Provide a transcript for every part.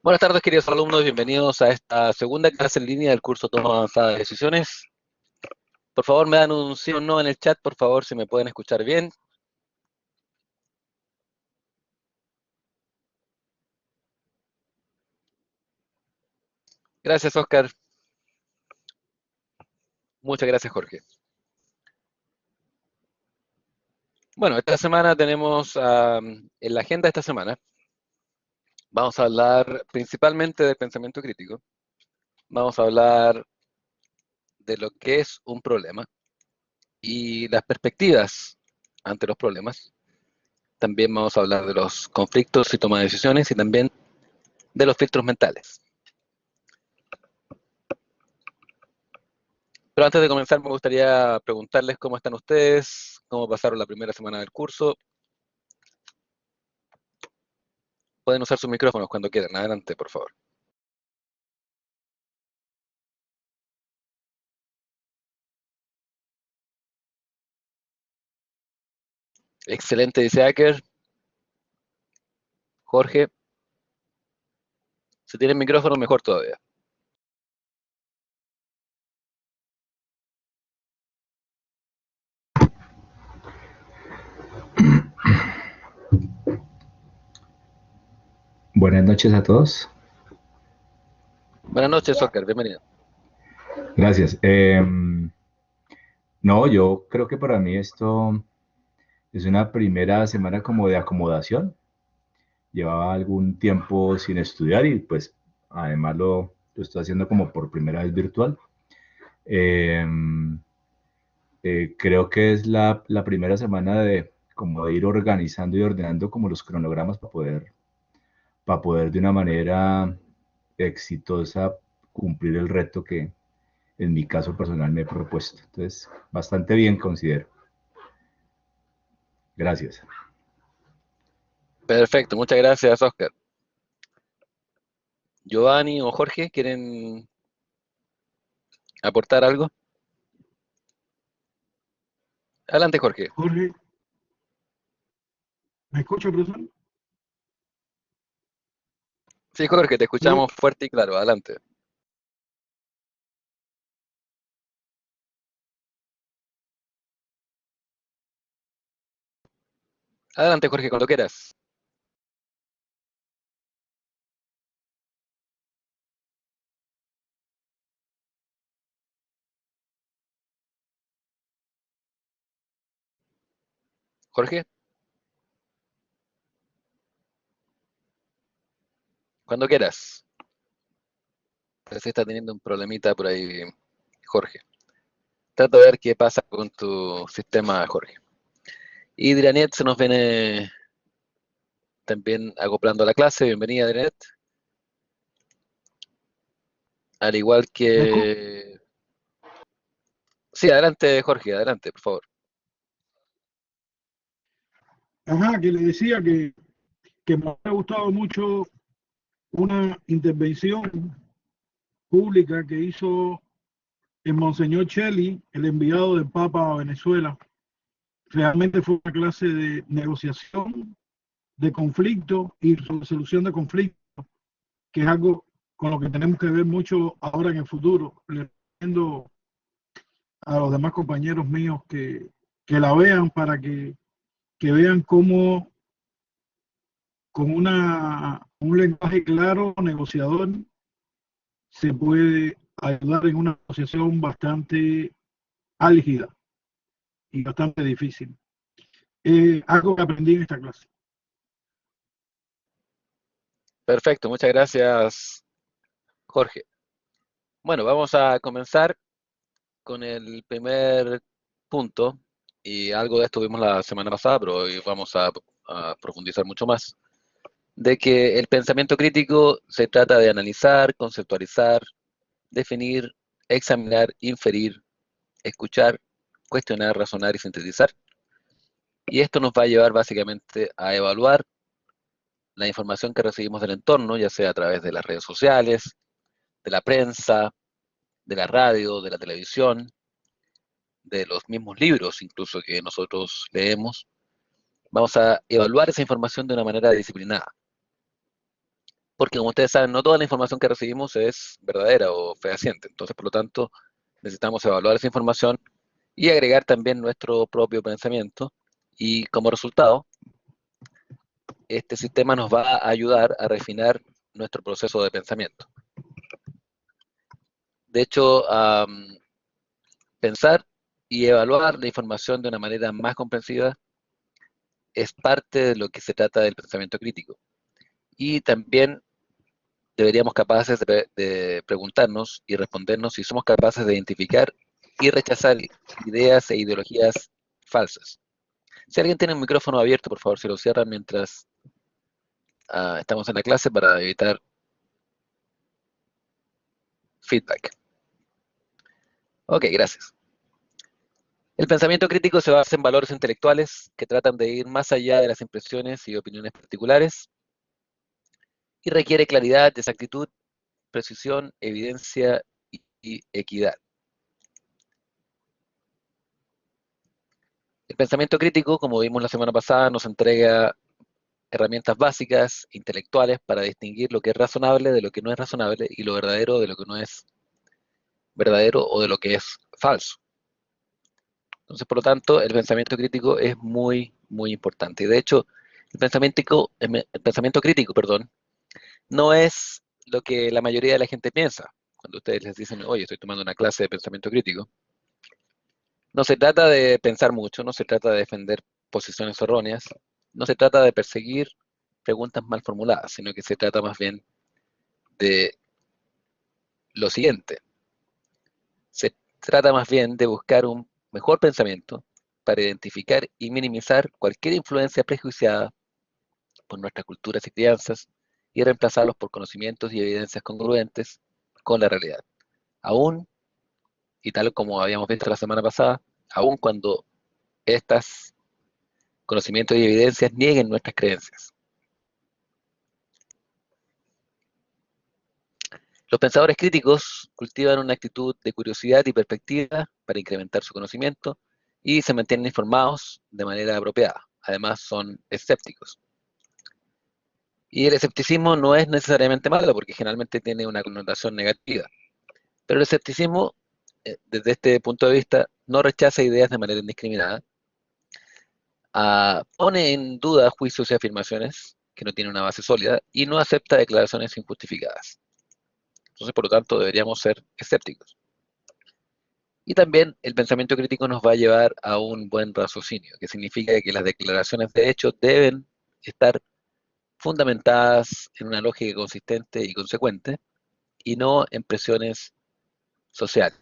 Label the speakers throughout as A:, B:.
A: Buenas tardes, queridos alumnos, bienvenidos a esta segunda clase en línea del curso Toma Avanzada de Decisiones. Por favor, me dan un sí o no en el chat, por favor, si me pueden escuchar bien. Gracias, Oscar. Muchas gracias, Jorge. Bueno, esta semana tenemos, en la agenda de esta semana, vamos a hablar principalmente del pensamiento crítico. Vamos a hablar de lo que es un problema y las perspectivas ante los problemas. También vamos a hablar de los conflictos y toma de decisiones y también de los filtros mentales. Pero antes de comenzar, me gustaría preguntarles cómo están ustedes, cómo pasaron la primera semana del curso. Pueden usar sus micrófonos cuando quieran. Adelante, por favor. Excelente, dice Aker. Jorge, si tienen micrófono, mejor todavía.
B: Buenas noches a todos.
A: Buenas noches, Oscar, bienvenido.
B: Gracias. No, yo creo que para mí esto es una primera semana como de acomodación. Llevaba algún tiempo sin estudiar y pues además lo estoy haciendo como por primera vez virtual. Em, Creo que es la primera semana de como de ir organizando y ordenando como los cronogramas para poder de una manera exitosa cumplir el reto que en mi caso personal me he propuesto. Entonces, bastante bien considero. Gracias.
A: Perfecto, muchas gracias, Oscar. Giovanni o Jorge, ¿quieren aportar algo? Adelante, Jorge.
C: Jorge, ¿me escucha, profesor?
A: Sí, Jorge, te
C: Sí.
A: escuchamos fuerte y claro. Adelante. Adelante, Jorge, cuando quieras. Jorge, cuando quieras. Parece que está teniendo un problemita por ahí, Jorge. Trata de ver qué pasa con tu sistema, Jorge. Y Dranet se nos viene también acoplando a la clase. Bienvenida, Dranet. Al igual
C: ¿Me escucha?
A: que... Sí, adelante, Jorge, adelante, por favor.
C: Ajá, que le decía que me ha gustado mucho una intervención pública que hizo el Monseñor Cheli, el enviado del Papa a Venezuela. Realmente fue una clase de negociación, de conflicto y resolución de conflictos, que es algo con lo que tenemos que ver mucho ahora en el futuro. Le recomiendo a los demás compañeros míos que la vean para que vean cómo con un lenguaje claro, negociador, se puede ayudar en una negociación bastante álgida y bastante difícil. Algo que aprendí en esta clase.
A: Perfecto, muchas gracias, Jorge. Bueno, vamos a comenzar con el primer punto. Y algo de esto vimos la semana pasada, pero hoy vamos a profundizar mucho más. De que el pensamiento crítico se trata de analizar, conceptualizar, definir, examinar, inferir, escuchar, cuestionar, razonar y sintetizar. Y esto nos va a llevar básicamente a evaluar la información que recibimos del entorno, ya sea a través de las redes sociales, de la prensa, de la radio, de la televisión, de los mismos libros incluso que nosotros leemos. Vamos a evaluar esa información de una manera disciplinada. porque como ustedes saben, no toda la información que recibimos es verdadera o fehaciente. Entonces, por lo tanto, necesitamos evaluar esa información y agregar también nuestro propio pensamiento. Y como resultado, este sistema nos va a ayudar a refinar nuestro proceso de pensamiento. De hecho, pensar y evaluar la información de una manera más comprensiva es parte de lo que se trata del pensamiento crítico. Y también deberíamos capaces de preguntarnos y respondernos si somos capaces de identificar y rechazar ideas e ideologías falsas. Si alguien tiene un micrófono abierto, por favor, se lo cierran mientras estamos en la clase para evitar feedback. Ok, gracias. El pensamiento crítico se basa en valores intelectuales que tratan de ir más allá de las impresiones y opiniones particulares y requiere claridad, exactitud, precisión, evidencia y equidad. El pensamiento crítico, como vimos la semana pasada, nos entrega herramientas básicas, intelectuales, para distinguir lo que es razonable de lo que no es razonable y lo verdadero de lo que no es verdadero o de lo que es falso. Entonces, por lo tanto, el pensamiento crítico es muy, muy importante. Y de hecho, el pensamiento crítico, perdón, no es lo que la mayoría de la gente piensa. Cuando ustedes les dicen, oye, estoy tomando una clase de pensamiento crítico, no se trata de pensar mucho, no se trata de defender posiciones erróneas, no se trata de perseguir preguntas mal formuladas, sino que se trata más bien de lo siguiente. Se trata más bien de buscar un mejor pensamiento para identificar y minimizar cualquier influencia prejuiciada por nuestras culturas y crianzas y reemplazarlos por conocimientos y evidencias congruentes con la realidad. Aún, y tal como habíamos visto la semana pasada, aún cuando estos conocimientos y evidencias nieguen nuestras creencias. Los pensadores críticos cultivan una actitud de curiosidad y perspectiva para incrementar su conocimiento y se mantienen informados de manera apropiada. Además, son escépticos. Y el escepticismo no es necesariamente malo porque generalmente tiene una connotación negativa. Pero el escepticismo, desde este punto de vista, no rechaza ideas de manera indiscriminada, pone en duda juicios y afirmaciones que no tienen una base sólida y no acepta declaraciones injustificadas. Entonces, por lo tanto, deberíamos ser escépticos. Y también el pensamiento crítico nos va a llevar a un buen raciocinio, que significa que las declaraciones de hecho deben estar fundamentadas en una lógica consistente y consecuente, y no en presiones sociales,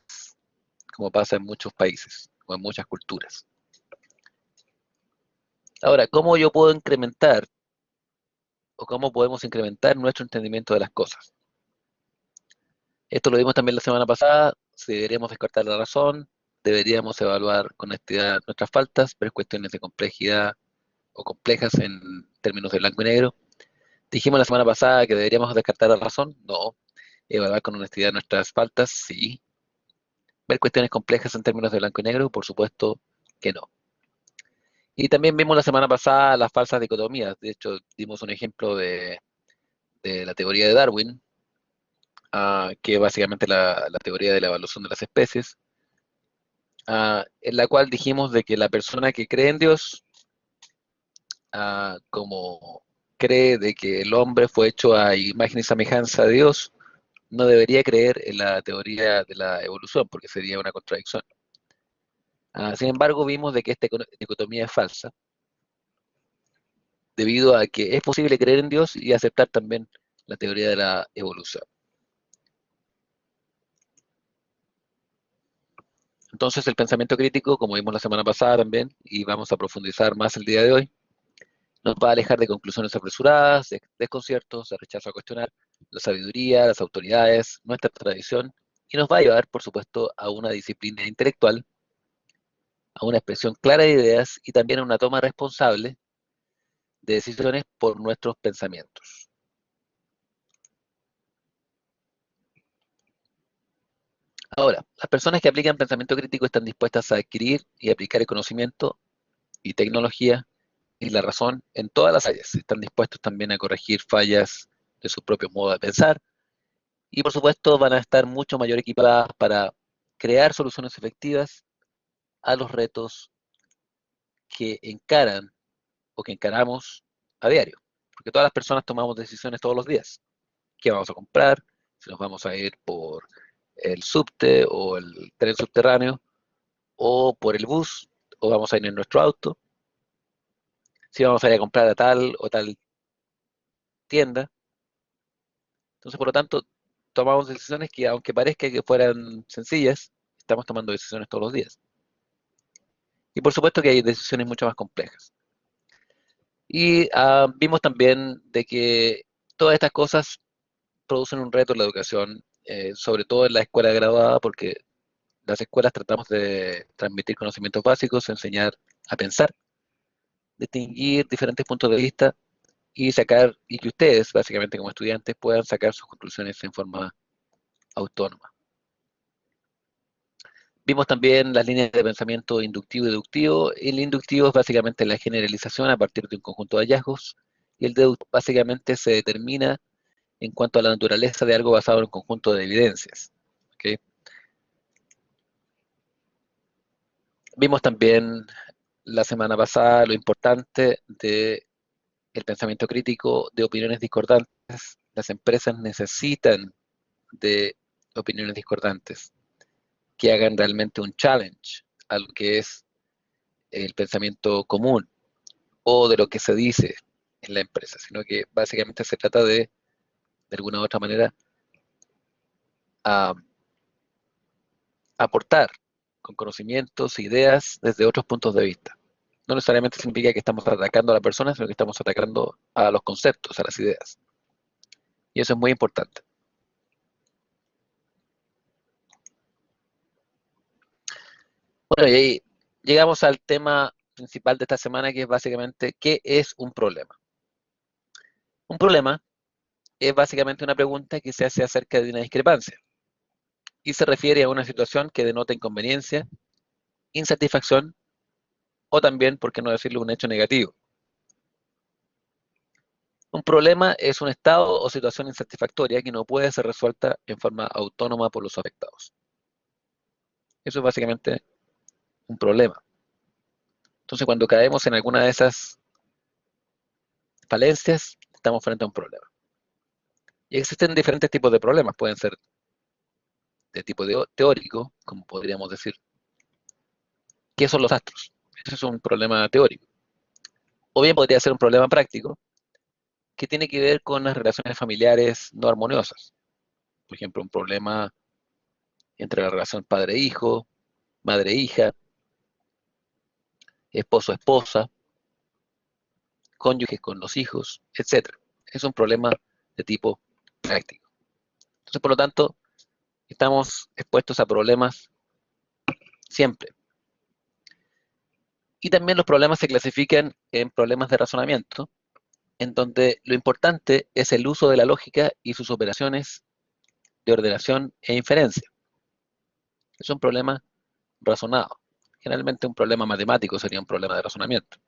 A: como pasa en muchos países o en muchas culturas. Ahora, ¿cómo yo puedo incrementar o cómo podemos incrementar nuestro entendimiento de las cosas? Esto lo vimos también la semana pasada. Si deberíamos descartar la razón, deberíamos evaluar con honestidad nuestras faltas, ver cuestiones de complejidad o complejas en términos de blanco y negro. Dijimos la semana pasada que deberíamos descartar la razón. No. Evaluar con honestidad nuestras faltas, sí. Ver cuestiones complejas en términos de blanco y negro, por supuesto que no. Y también vimos la semana pasada las falsas dicotomías. De hecho, dimos un ejemplo de la teoría de Darwin, que es básicamente la teoría de la evolución de las especies, en la cual dijimos de que la persona que cree en Dios, como cree de que el hombre fue hecho a imagen y semejanza de Dios, no debería creer en la teoría de la evolución, porque sería una contradicción. Sin embargo, vimos de que esta dicotomía es falsa, debido a que es posible creer en Dios y aceptar también la teoría de la evolución. Entonces, el pensamiento crítico, como vimos la semana pasada también, y vamos a profundizar más el día de hoy, nos va a alejar de conclusiones apresuradas, de desconciertos, de rechazo a cuestionar la sabiduría, las autoridades, nuestra tradición, y nos va a llevar, por supuesto, a una disciplina intelectual, a una expresión clara de ideas y también a una toma responsable de decisiones por nuestros pensamientos. Ahora, las personas que aplican pensamiento crítico están dispuestas a adquirir y aplicar el conocimiento y tecnología y la razón en todas las áreas. Están dispuestos también a corregir fallas de sus propios modos de pensar, y por supuesto van a estar mucho mayor equipadas para crear soluciones efectivas a los retos que encaran o que encaramos a diario. Porque todas las personas tomamos decisiones todos los días. ¿Qué vamos a comprar? Si nos vamos a ir por el subte o el tren subterráneo, o por el bus, o vamos a ir en nuestro auto. Si vamos a ir a comprar a tal o tal tienda. Entonces, por lo tanto, tomamos decisiones que, aunque parezca que fueran sencillas, estamos tomando decisiones todos los días. Y por supuesto que hay decisiones mucho más complejas. Y vimos también de que todas estas cosas producen un reto en la educación, sobre todo en la escuela graduada, porque las escuelas tratamos de transmitir conocimientos básicos, enseñar a pensar, distinguir diferentes puntos de vista y sacar, y que ustedes, básicamente como estudiantes, puedan sacar sus conclusiones en forma autónoma. Vimos también las líneas de pensamiento inductivo y deductivo. El inductivo es básicamente la generalización a partir de un conjunto de hallazgos, y el deductivo básicamente se determina en cuanto a la naturaleza de algo basado en un conjunto de evidencias. ¿Okay? Vimos también la semana pasada lo importante del pensamiento crítico, de opiniones discordantes. Las empresas necesitan de opiniones discordantes que hagan realmente un challenge a lo que es el pensamiento común o de lo que se dice en la empresa, sino que básicamente se trata de alguna u otra manera, a aportar con conocimientos, ideas desde otros puntos de vista. No necesariamente significa que estamos atacando a la persona, sino que estamos atacando a los conceptos, a las ideas. Y eso es muy importante. Bueno, y ahí llegamos al tema principal de esta semana, que es básicamente, ¿qué es un problema? Un problema es básicamente una pregunta que se hace acerca de una discrepancia y se refiere a una situación que denota inconveniencia, insatisfacción o también, por qué no decirlo, un hecho negativo. Un problema es un estado o situación insatisfactoria que no puede ser resuelta en forma autónoma por los afectados. Eso es básicamente un problema. Entonces, cuando caemos en alguna de esas falencias, estamos frente a un problema. Y existen diferentes tipos de problemas. Pueden ser de tipo teórico, como podríamos decir. ¿Qué son los astros? Ese es un problema teórico. O bien podría ser un problema práctico, que tiene que ver con las relaciones familiares no armoniosas. Por ejemplo, un problema entre la relación padre-hijo, madre-hija, esposo-esposa, cónyuges con los hijos, etc. Es un problema de tipo práctico. Entonces, por lo tanto, estamos expuestos a problemas siempre. Y también los problemas se clasifican en problemas de razonamiento, en donde lo importante es el uso de la lógica y sus operaciones de ordenación e inferencia. Es un problema razonado. Generalmente un problema matemático sería un problema de razonamiento.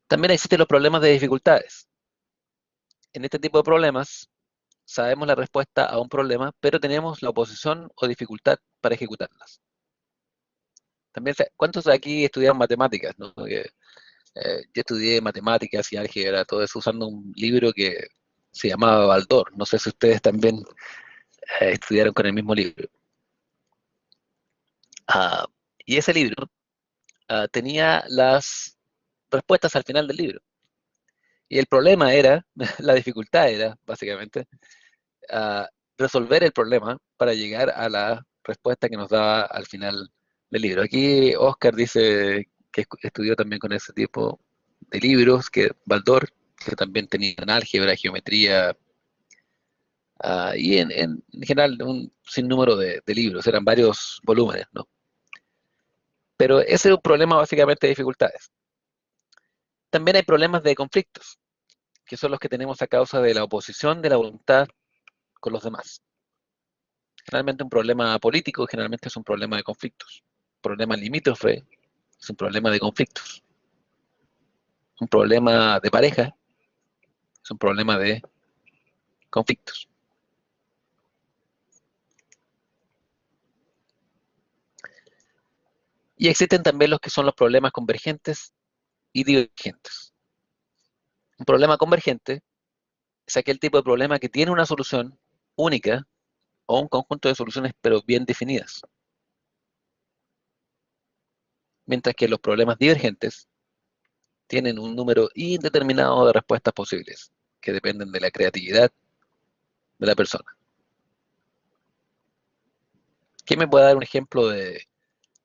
A: También existen los problemas de dificultades. En este tipo de problemas sabemos la respuesta a un problema, pero tenemos la oposición o dificultad para ejecutarlas. También, ¿cuántos de aquí estudiaron matemáticas? ¿No? Yo estudié matemáticas y álgebra, todo eso usando un libro que se llamaba Baldor. No sé si ustedes también estudiaron con el mismo libro. Ah, y ese libro tenía las respuestas al final del libro. Y el problema era, la dificultad era, básicamente, uh, resolver el problema para llegar a la respuesta que nos daba al final del libro. Aquí Oscar dice que estudió también con ese tipo de libros, que Baldor, que también tenían álgebra, geometría, y en general un sinnúmero de libros, eran varios volúmenes, ¿no? Pero ese es un problema básicamente de dificultades. También hay problemas de conflictos, que son los que tenemos a causa de la oposición de la voluntad con los demás. Generalmente un problema político, generalmente es un problema de conflictos. Un problema limítrofe es un problema de conflictos. Un problema de pareja Es un problema de conflictos. Y existen también los que son los problemas convergentes y divergentes. Un problema convergente es aquel tipo de problema que tiene una solución única o un conjunto de soluciones pero bien definidas. Mientras que los problemas divergentes tienen un número indeterminado de respuestas posibles, que dependen de la creatividad de la persona. ¿Quién me puede dar un ejemplo de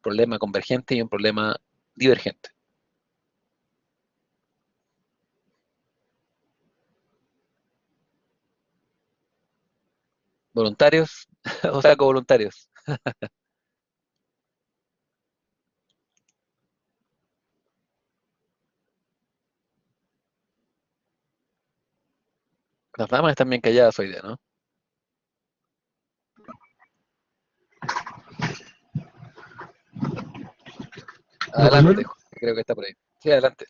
A: problema convergente y un problema divergente? ¿Voluntarios? O sea, covoluntarios. Las damas están bien calladas hoy día, ¿no? Adelante,
C: Profesor,
A: creo que está por ahí. Sí, adelante.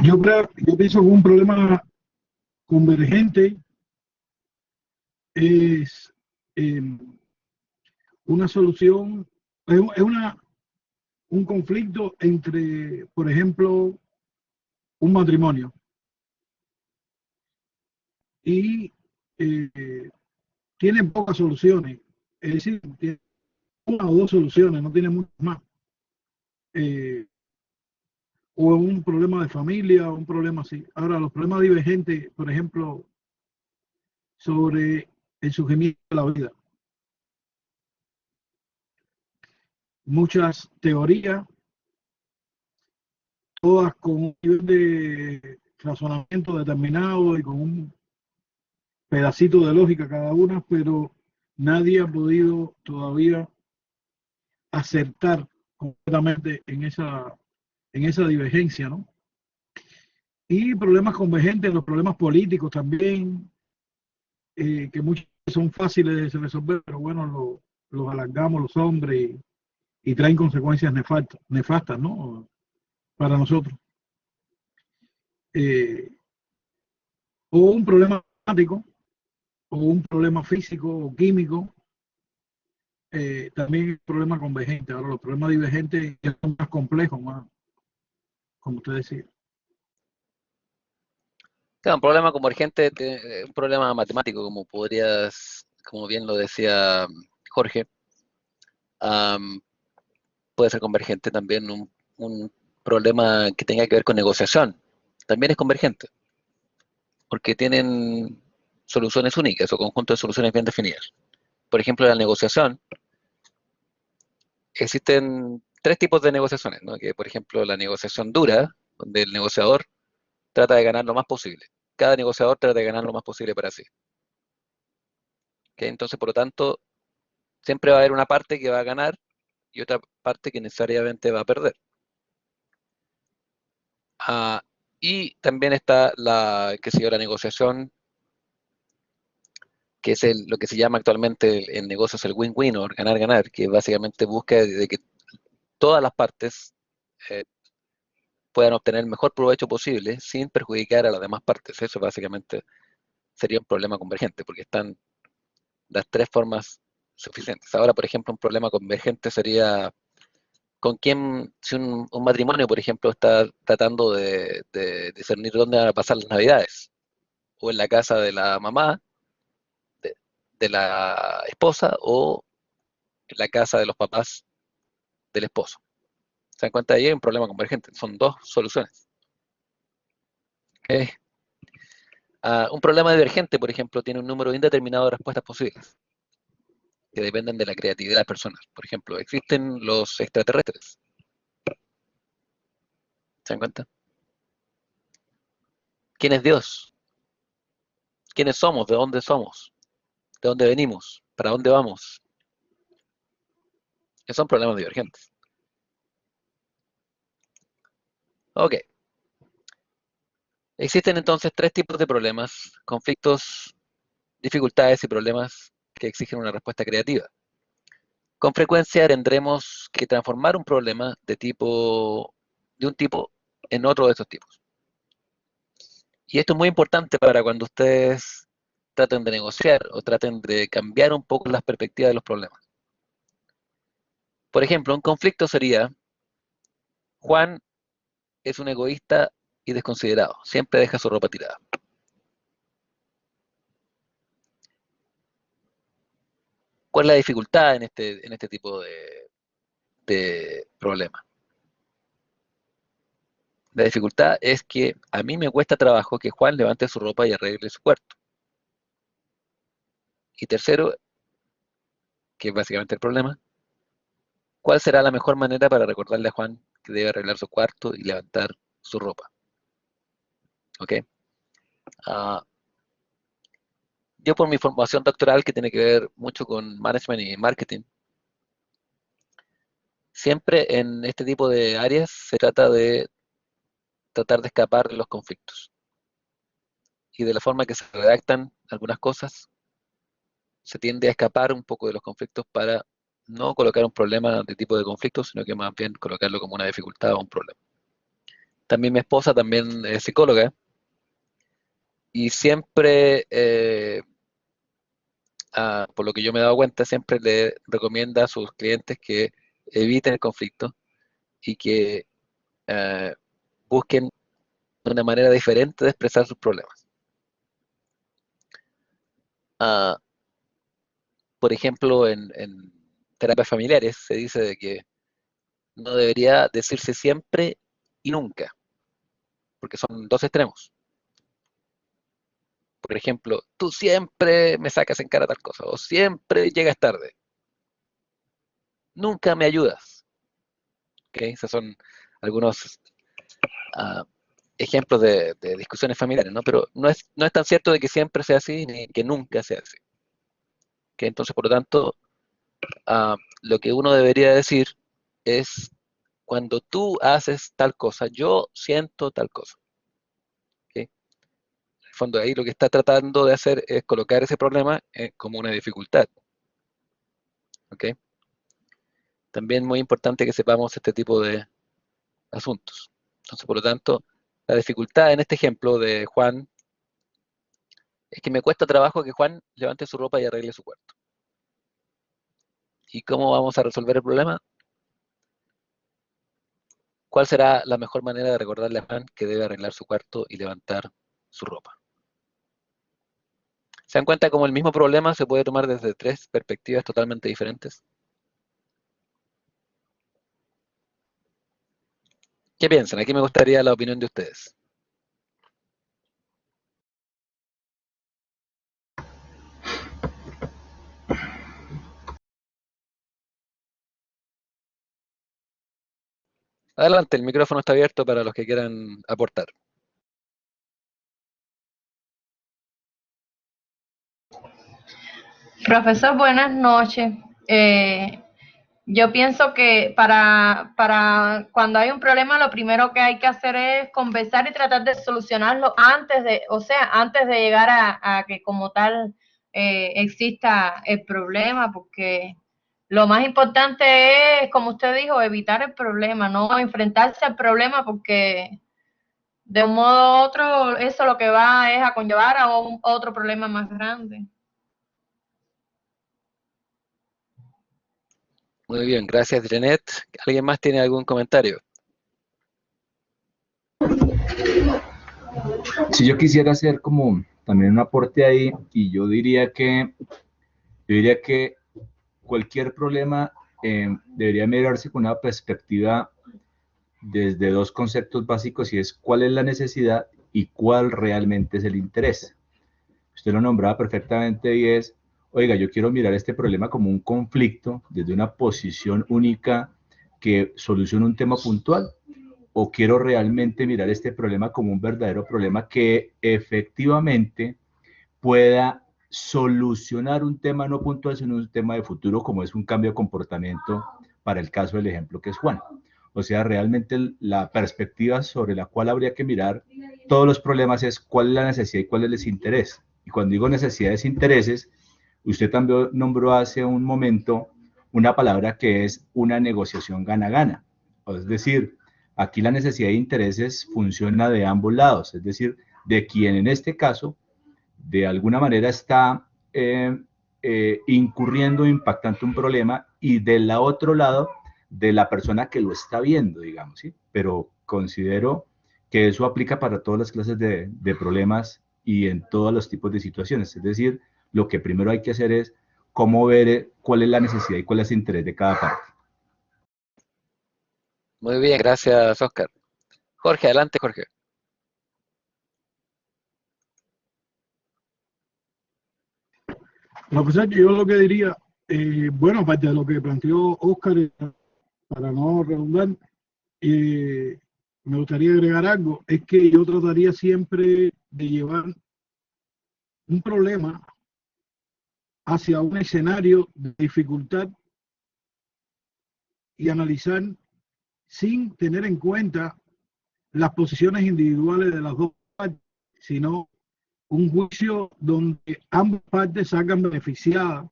C: yo pienso que un problema convergente es eh, una solución, es un conflicto entre, por ejemplo, un matrimonio y tiene pocas soluciones, es decir, tiene una o dos soluciones, no tiene muchas más. Eh, o un problema de familia, o un problema así. Ahora, los problemas divergentes, por ejemplo, sobre el surgimiento de la vida. Muchas teorías, todas con un nivel de razonamiento determinado y con un pedacito de lógica cada una, pero nadie ha podido todavía acertar completamente en esa divergencia, ¿no? Y problemas convergentes, los problemas políticos también, que muchos son fáciles de resolver, pero bueno, los alargamos los hombres y traen consecuencias nefastas, ¿no? Para nosotros. Eh, o un problema climático, o un problema físico o químico, también es un problema convergente. Ahora, los problemas divergentes ya son más complejos, más, como usted decía.
A: Claro, un problema convergente, un problema matemático, como bien lo decía Jorge, um, puede ser convergente también un problema que tenga que ver con negociación. También es convergente, porque tienen soluciones únicas o conjuntos de soluciones bien definidas. Por ejemplo, la negociación, existen tres tipos de negociaciones, ¿no? Que, por ejemplo, la negociación dura, donde el negociador trata de ganar lo más posible. Cada negociador trata de ganar lo más posible para sí. ¿Okay? Entonces, por lo tanto, siempre va a haber una parte que va a ganar y otra parte que necesariamente va a perder. Ah, y también está la negociación, que es lo que se llama actualmente en negocios el win-win o ganar-ganar, que básicamente busca de que todas las partes eh, puedan obtener el mejor provecho posible sin perjudicar a las demás partes. Eso básicamente sería un problema convergente, porque están las tres formas suficientes. Ahora, por ejemplo, un problema convergente sería con quién, si un matrimonio, por ejemplo, está tratando de discernir dónde van a pasar las Navidades, o en la casa de la mamá, de, de la esposa, o en la casa de los papás del esposo. ¿Se dan cuenta? Ahí hay un problema convergente, son dos soluciones. ¿Okay? Un problema divergente, por ejemplo, tiene un número indeterminado de respuestas posibles, que dependen de la creatividad de las personas. Por ejemplo, existen los extraterrestres. ¿Se dan cuenta? ¿Quién es Dios? ¿Quiénes somos? ¿De dónde somos? ¿De dónde venimos? ¿Para dónde vamos? Esos son problemas divergentes. Ok. Existen entonces tres tipos de problemas: conflictos, dificultades y problemas que exigen una respuesta creativa. Con frecuencia tendremos que transformar un problema de un tipo en otro de estos tipos. Y esto es muy importante para cuando ustedes traten de negociar o traten de cambiar un poco las perspectivas de los problemas. Por ejemplo, un conflicto sería, Juan es un egoísta y desconsiderado, siempre deja su ropa tirada. ¿Cuál es la dificultad en este tipo de problema? La dificultad es que a mí me cuesta trabajo que Juan levante su ropa y arregle su cuarto. Y tercero, que es básicamente el problema, ¿cuál será la mejor manera para recordarle a Juan que debe arreglar su cuarto y levantar su ropa? ¿Ok? Ah, yo por mi formación doctoral, que tiene que ver mucho con management y marketing, siempre en este tipo de áreas se trata de tratar de escapar de los conflictos. Y de la forma que se redactan algunas cosas, se tiende a escapar un poco de los conflictos para no colocar un problema de tipo de conflicto, sino que más bien colocarlo como una dificultad o un problema. También mi esposa también es psicóloga y siempre, por lo que yo me he dado cuenta, siempre le recomienda a sus clientes que eviten el conflicto y que eh, busquen una manera diferente de expresar sus problemas. Ah, por ejemplo, en terapias familiares se dice de que no debería decirse siempre y nunca, porque son dos extremos. Por ejemplo, tú siempre me sacas en cara tal cosa, o siempre llegas tarde, nunca me ayudas. ¿Okay? Esos son algunos uh, ejemplos de discusiones familiares, ¿no? Pero no es tan cierto de que siempre sea así, ni que nunca sea así. ¿Okay? Entonces, por lo tanto, lo que uno debería decir es, cuando tú haces tal cosa, yo siento tal cosa. ¿Okay? En el fondo, ahí lo que está tratando de hacer es colocar ese problema como una dificultad. ¿Okay? También muy importante que sepamos este tipo de asuntos. Entonces, por lo tanto, la dificultad en este ejemplo de Juan es que me cuesta trabajo que Juan levante su ropa y arregle su cuarto. ¿Y cómo vamos a resolver el problema? ¿Cuál será la mejor manera de recordarle a Juan que debe arreglar su cuarto y levantar su ropa? ¿Se dan cuenta cómo el mismo problema se puede tomar desde tres perspectivas totalmente diferentes? ¿Qué piensan? Aquí me gustaría la opinión de ustedes. Adelante, el micrófono está abierto para los que quieran aportar.
D: Profesor, buenas noches. Yo pienso que para cuando hay un problema, lo primero que hay que hacer es conversar y tratar de solucionarlo antes de llegar a que como tal exista el problema, porque lo más importante es, como usted dijo, evitar el problema, no enfrentarse al problema, porque de un modo u otro eso lo que va es a conllevar a otro problema más grande.
A: Muy bien, gracias, Janet. ¿Alguien más tiene algún comentario?
B: Si yo quisiera hacer como también un aporte ahí, y yo diría que cualquier problema debería mirarse con una perspectiva desde dos conceptos básicos, y es cuál es la necesidad y cuál realmente es el interés. Usted lo nombraba perfectamente, y es, oiga, yo quiero mirar este problema como un conflicto desde una posición única que solucione un tema puntual, o quiero realmente mirar este problema como un verdadero problema que efectivamente pueda solucionar un tema no puntual, sino un tema de futuro, como es un cambio de comportamiento para el caso del ejemplo que es Juan. O sea, realmente la perspectiva sobre la cual habría que mirar todos los problemas es cuál es la necesidad y cuál es el desinterés. Y cuando digo necesidades e intereses, usted también nombró hace un momento una palabra que es una negociación gana-gana. Es decir, aquí la necesidad de intereses funciona de ambos lados, es decir, de quien en este caso, de alguna manera está incurriendo, impactando un problema, y del otro lado, de la persona que lo está viendo, digamos, ¿sí? Pero considero que eso aplica para todas las clases de problemas y en todos los tipos de situaciones. Es decir, lo que primero hay que hacer es cómo ver cuál es la necesidad y cuál es el interés de cada parte.
A: Muy bien, gracias, Oscar. Jorge, adelante, Jorge.
C: Lo que sea, yo lo que diría, bueno, aparte de lo que planteó Oscar, para no redundar, me gustaría agregar algo, es que yo trataría siempre de llevar un problema hacia un escenario de dificultad y analizar sin tener en cuenta las posiciones individuales de las dos partes, sino un juicio donde ambas partes salgan beneficiadas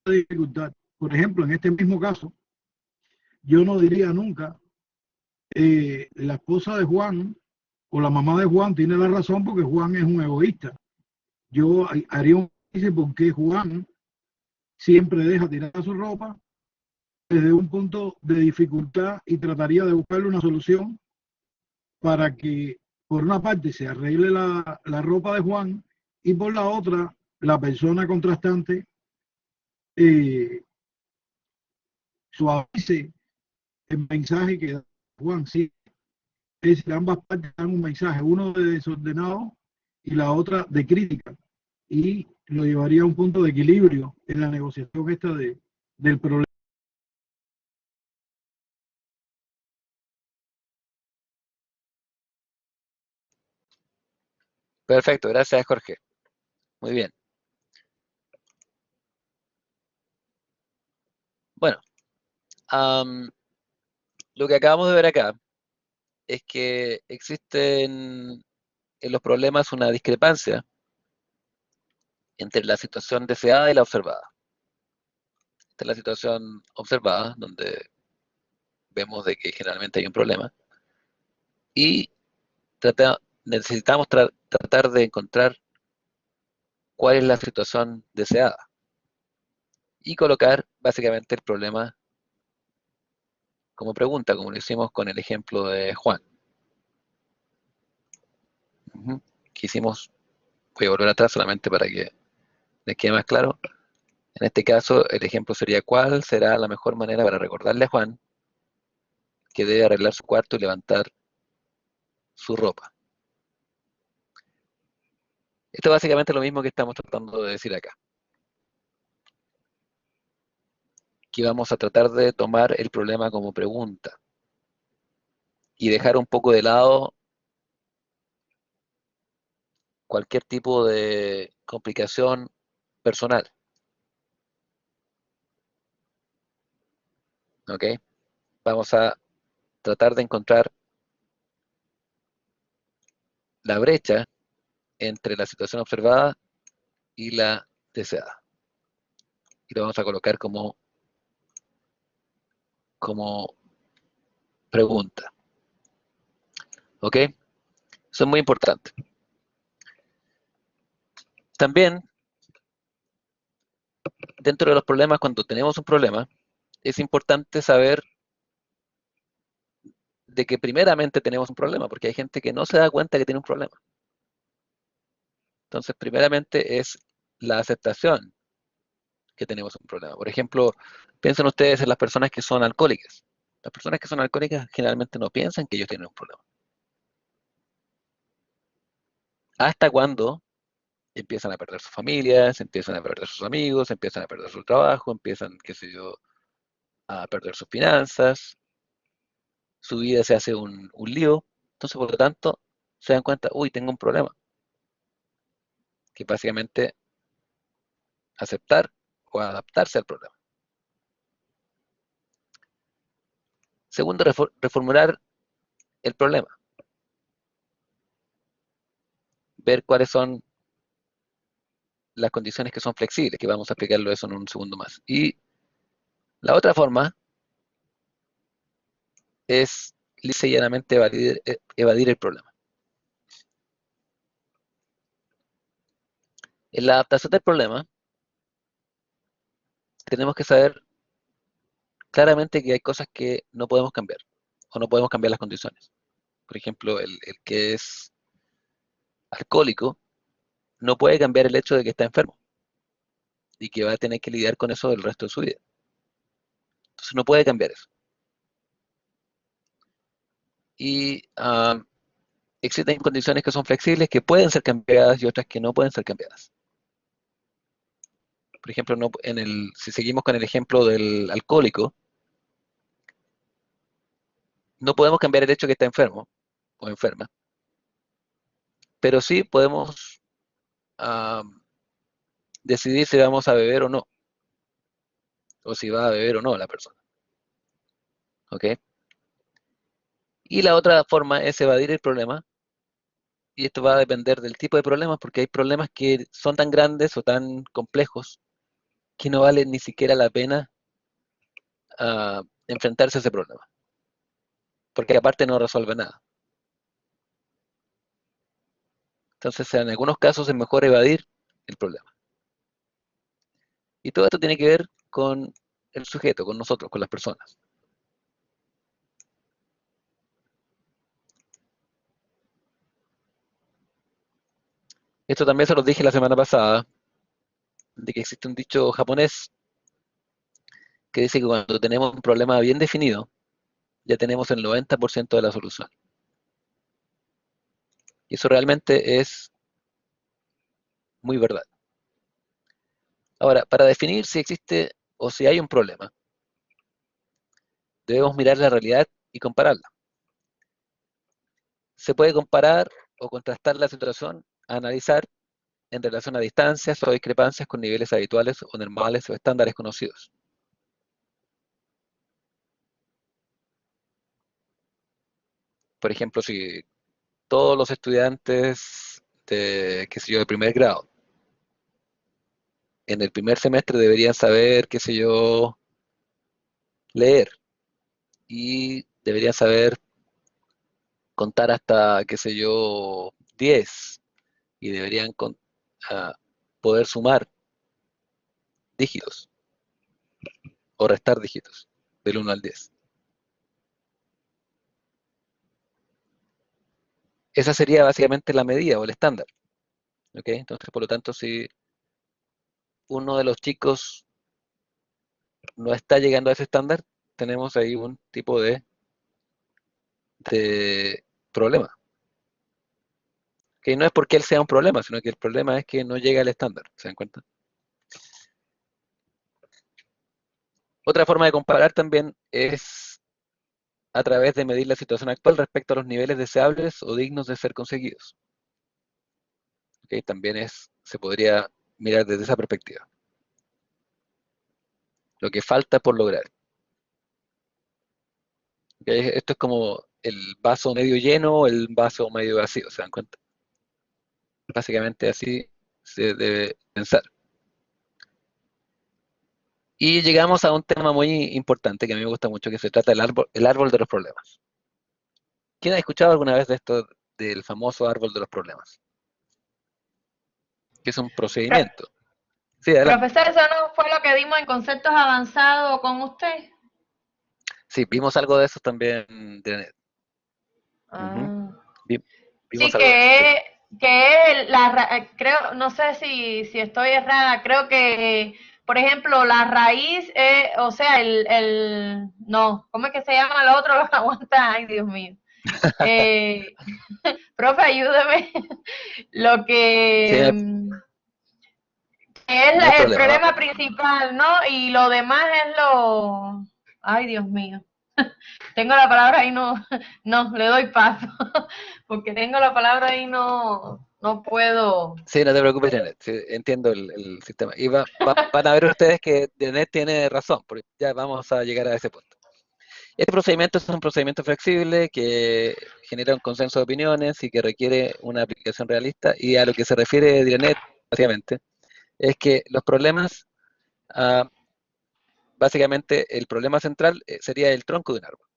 C: de la dificultad. Por ejemplo, en este mismo caso, yo no diría nunca, la esposa de Juan o la mamá de Juan tiene la razón porque Juan es un egoísta. Yo haría un juicio porque Juan siempre deja tirar su ropa desde un punto de dificultad y trataría de buscarle una solución para que por una parte se arregle la ropa de Juan y por la otra la persona contrastante suavice el mensaje que da Juan. Sí, es decir, ambas partes dan un mensaje, uno de desordenado y la otra de crítica, y lo llevaría a un punto de equilibrio en la negociación esta del problema.
A: Perfecto, gracias, Jorge. Muy bien. Bueno, lo que acabamos de ver acá es que existen en los problemas una discrepancia entre la situación deseada y la observada. Esta es la situación observada, donde vemos de que generalmente hay un problema, y necesitamos tratar de encontrar cuál es la situación deseada y colocar básicamente el problema como pregunta, como lo hicimos con el ejemplo de Juan. Voy a volver atrás solamente para que les quede más claro. En este caso, el ejemplo sería: ¿cuál será la mejor manera para recordarle a Juan que debe arreglar su cuarto y levantar su ropa? Esto es básicamente lo mismo que estamos tratando de decir acá. Que vamos a tratar de tomar el problema como pregunta y dejar un poco de lado cualquier tipo de complicación personal. ¿Ok? Vamos a tratar de encontrar la brecha entre la situación observada y la deseada. Y lo vamos a colocar como pregunta. ¿Ok? Eso es muy importante. También, dentro de los problemas, cuando tenemos un problema, es importante saber de que primeramente tenemos un problema, porque hay gente que no se da cuenta que tiene un problema. Entonces, primeramente es la aceptación que tenemos un problema. Por ejemplo, piensen ustedes en las personas que son alcohólicas. Las personas que son alcohólicas generalmente no piensan que ellos tienen un problema. Hasta cuando empiezan a perder sus familias, empiezan a perder sus amigos, empiezan a perder su trabajo, empiezan, qué sé yo, a perder sus finanzas, su vida se hace un lío. Entonces, por lo tanto, se dan cuenta: uy, tengo un problema. Que básicamente aceptar o adaptarse al problema. Segundo, reformular el problema. Ver cuáles son las condiciones que son flexibles, que vamos a explicarlo eso en un segundo más. Y la otra forma es lisa y llanamente evadir el problema. En la adaptación del problema, tenemos que saber claramente que hay cosas que no podemos cambiar, o no podemos cambiar las condiciones. Por ejemplo, el que es alcohólico no puede cambiar el hecho de que está enfermo y que va a tener que lidiar con eso el resto de su vida. Entonces no puede cambiar eso. Y existen condiciones que son flexibles, que pueden ser cambiadas y otras que no pueden ser cambiadas. Por ejemplo, si seguimos con el ejemplo del alcohólico, no podemos cambiar el hecho de que está enfermo o enferma, pero sí podemos ah, decidir si vamos a beber o no, o si va a beber o no la persona. ¿Ok? Y la otra forma es evadir el problema, y esto va a depender del tipo de problemas, porque hay problemas que son tan grandes o tan complejos que no vale ni siquiera la pena enfrentarse a ese problema, porque aparte no resuelve nada. Entonces, en algunos casos es mejor evadir el problema. Y todo esto tiene que ver con el sujeto, con nosotros, con las personas. Esto también se los dije la semana pasada, de que existe un dicho japonés que dice que cuando tenemos un problema bien definido, ya tenemos el 90% de la solución. Y eso realmente es muy verdad. Ahora, para definir si existe o si hay un problema, debemos mirar la realidad y compararla. Se puede comparar o contrastar la situación, analizar en relación a distancias o discrepancias con niveles habituales o normales o estándares conocidos. Por ejemplo, si todos los estudiantes de, qué sé yo, de primer grado, en el primer semestre deberían saber, qué sé yo, leer, y deberían saber contar hasta, qué sé yo, 10, y deberían ah, poder sumar dígitos o restar dígitos del 1 al 10. Esa sería básicamente la medida o el estándar. ¿Ok? Entonces, por lo tanto, si uno de los chicos no está llegando a ese estándar, tenemos ahí un tipo de problema. Que no es porque él sea un problema, sino que el problema es que no llega al estándar. ¿Se dan cuenta? Otra forma de comparar también es a través de medir la situación actual respecto a los niveles deseables o dignos de ser conseguidos. ¿Ok? También se podría mirar desde esa perspectiva. Lo que falta por lograr. ¿Ok? Esto es como el vaso medio lleno o el vaso medio vacío, ¿se dan cuenta? Básicamente así se debe pensar. Y llegamos a un tema muy importante que a mí me gusta mucho, que se trata del árbol de los problemas. ¿Quién ha escuchado alguna vez de esto, del famoso árbol de los problemas? Que es un
D: Pro-
A: procedimiento. Sí, adelante.
D: Profesor, ¿eso no fue lo que dimos en conceptos avanzados con usted?
A: Sí, vimos algo de eso también, Janet. Ujú.
D: Ah.
A: Vimos
D: Sí,
A: algo de eso, sí.
D: creo, no sé si estoy errada, creo que, por ejemplo, la raíz, o sea, no, ¿cómo es que se llama el otro? Lo aguanta, ay, Dios mío. Eh, profe, ayúdeme. Lo
A: Sí,
D: que es
A: no hay
D: el
A: problema.
D: problema principal, ¿no? Y lo demás es ay, Dios mío. Tengo la palabra ahí, no, no, le doy paso, porque tengo la palabra ahí, no puedo.
A: Sí, no te preocupes, Janet. Sí, entiendo el sistema. Y van a ver ustedes que Janet tiene razón, porque ya vamos a llegar a ese punto. Este procedimiento es un procedimiento flexible que genera un consenso de opiniones y que requiere una aplicación realista. Y a lo que se refiere Janet, básicamente, es que los problemas, ah, básicamente el problema central sería el tronco de un árbol.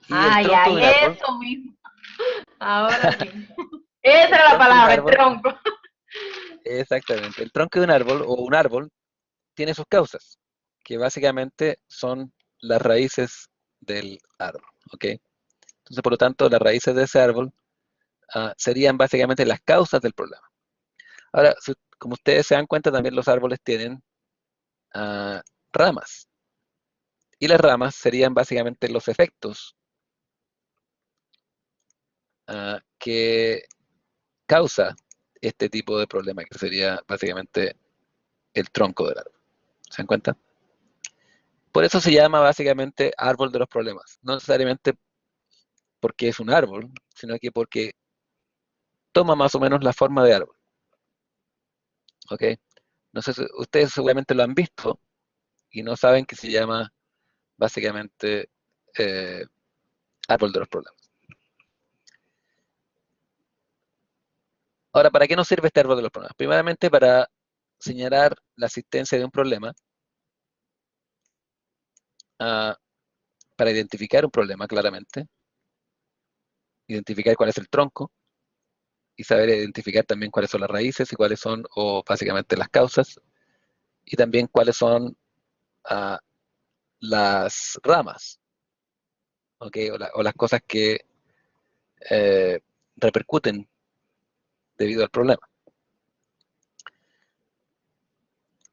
A: Y el
D: Ay,
A: tronco de
D: ay,
A: un árbol,
D: eso mismo. Ahora sí. Esa
A: el
D: era la
A: tronco de un
D: palabra, el
A: árbol,
D: tronco.
A: Exactamente. El tronco de un árbol o un árbol tiene sus causas, que básicamente son las raíces del árbol, ¿ok? Entonces, por lo tanto, las raíces de ese árbol serían básicamente las causas del problema. Ahora, como ustedes se dan cuenta, también los árboles tienen ramas. Y las ramas serían básicamente los efectos que causa este tipo de problema, que sería básicamente el tronco del árbol. ¿Se dan cuenta? Por eso se llama básicamente árbol de los problemas. No necesariamente porque es un árbol, sino que porque toma más o menos la forma de árbol. ¿Ok? No sé si ustedes seguramente lo han visto y no saben que se llama básicamente eh, árbol de los problemas. Ahora, ¿para qué nos sirve este árbol de los problemas? Primeramente para señalar la existencia de un problema, ah, para identificar un problema claramente, identificar cuál es el tronco y saber identificar también cuáles son las raíces y cuáles son, o básicamente las causas, y también cuáles son ah, las ramas, ¿ok? O las cosas que eh, repercuten debido al problema.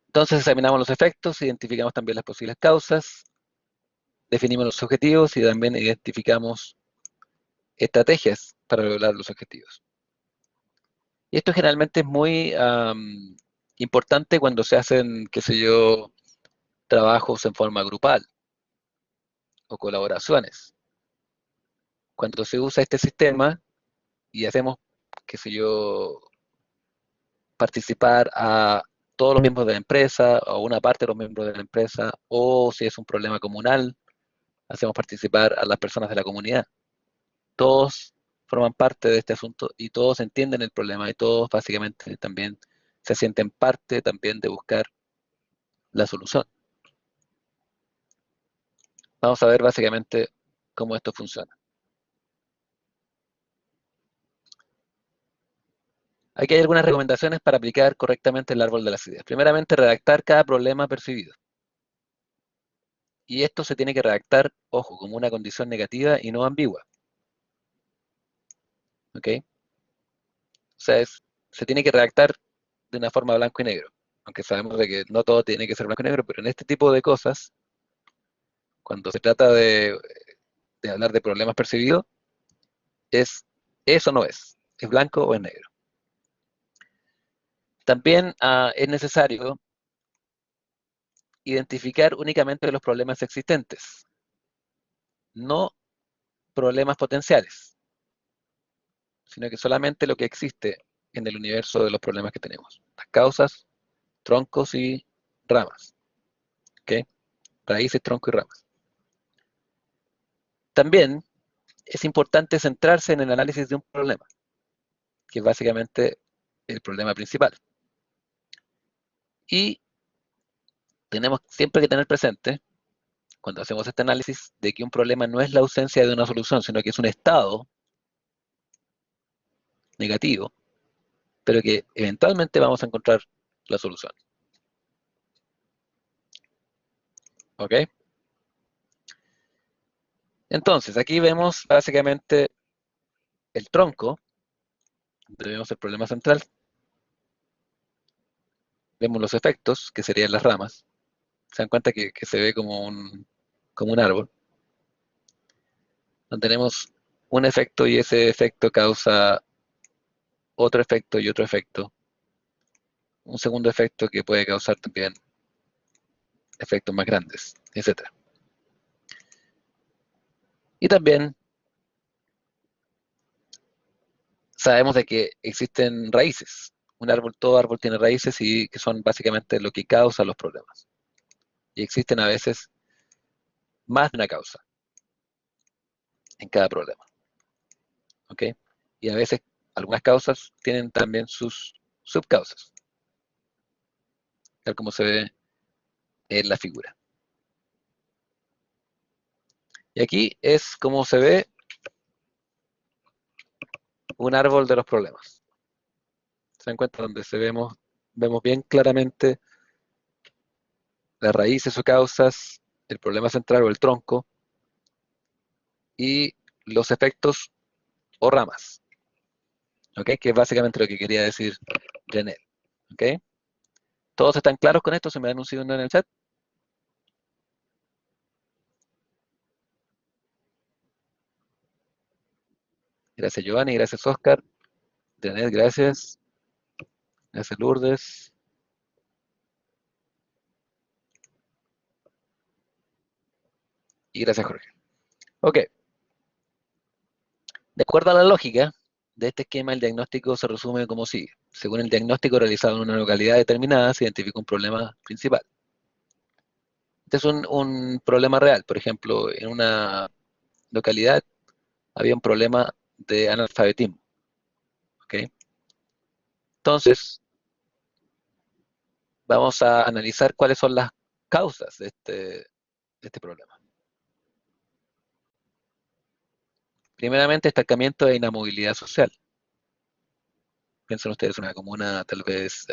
A: Entonces examinamos los efectos, identificamos también las posibles causas, definimos los objetivos y también identificamos estrategias para lograr los objetivos. Y esto generalmente es muy importante cuando se hacen, qué sé yo, trabajos en forma grupal o colaboraciones. Cuando se usa este sistema y hacemos, qué sé yo, participar a todos los miembros de la empresa o una parte de los miembros de la empresa, o si es un problema comunal, hacemos participar a las personas de la comunidad. Todos forman parte de este asunto y todos entienden el problema y todos básicamente también se sienten parte también de buscar la solución. Vamos a ver básicamente cómo esto funciona. Aquí hay algunas recomendaciones para aplicar correctamente el árbol de las ideas. Primeramente, redactar cada problema percibido. Y esto se tiene que redactar, ojo, como una condición negativa y no ambigua. ¿Ok? O sea, se tiene que redactar de una forma blanco y negro. Aunque sabemos de que no todo tiene que ser blanco y negro, pero en este tipo de cosas, cuando se trata de hablar de problemas percibidos, es eso no es blanco o es negro. También es necesario identificar únicamente los problemas existentes, no problemas potenciales, sino que solamente lo que existe en el universo de los problemas que tenemos. Las causas, troncos y ramas. ¿Ok? Raíces, tronco y ramas. También es importante centrarse en el análisis de un problema, que es básicamente el problema principal. Y tenemos siempre que tener presente, cuando hacemos este análisis, de que un problema no es la ausencia de una solución, sino que es un estado negativo, pero que eventualmente vamos a encontrar la solución. ¿Ok? Entonces, aquí vemos básicamente el tronco, donde vemos el problema central, vemos los efectos, que serían las ramas, se dan cuenta que se ve como un árbol, donde tenemos un efecto y ese efecto causa otro efecto y otro efecto, un segundo efecto que puede causar también efectos más grandes, etc. Y también sabemos de que existen raíces. Todo árbol tiene raíces y que son básicamente lo que causa los problemas. Y existen a veces más de una causa en cada problema. ¿Ok? Y a veces algunas causas tienen también sus subcausas, tal como se ve en la figura. Y aquí es como se ve un árbol de los problemas. ¿Se dan cuenta? Donde vemos bien claramente las raíces o causas, el problema central o el tronco, y los efectos o ramas. ¿Ok? Que es básicamente lo que quería decir Janelle. ¿Ok? ¿Todos están claros con esto? ¿Se me dan un segundo en el chat? Gracias Giovanni, gracias Oscar. Janelle, gracias. Gracias Lourdes. Y gracias Jorge. Ok. De acuerdo a la lógica de este esquema, el diagnóstico se resume como sigue. Según el diagnóstico realizado en una localidad determinada, se identifica un problema principal. Este es un problema real. Por ejemplo, en una localidad había un problema de analfabetismo. ¿Ok? Entonces, vamos a analizar cuáles son las causas de este problema. Primeramente, estancamiento e inamovilidad social. Piensen ustedes una comuna tal vez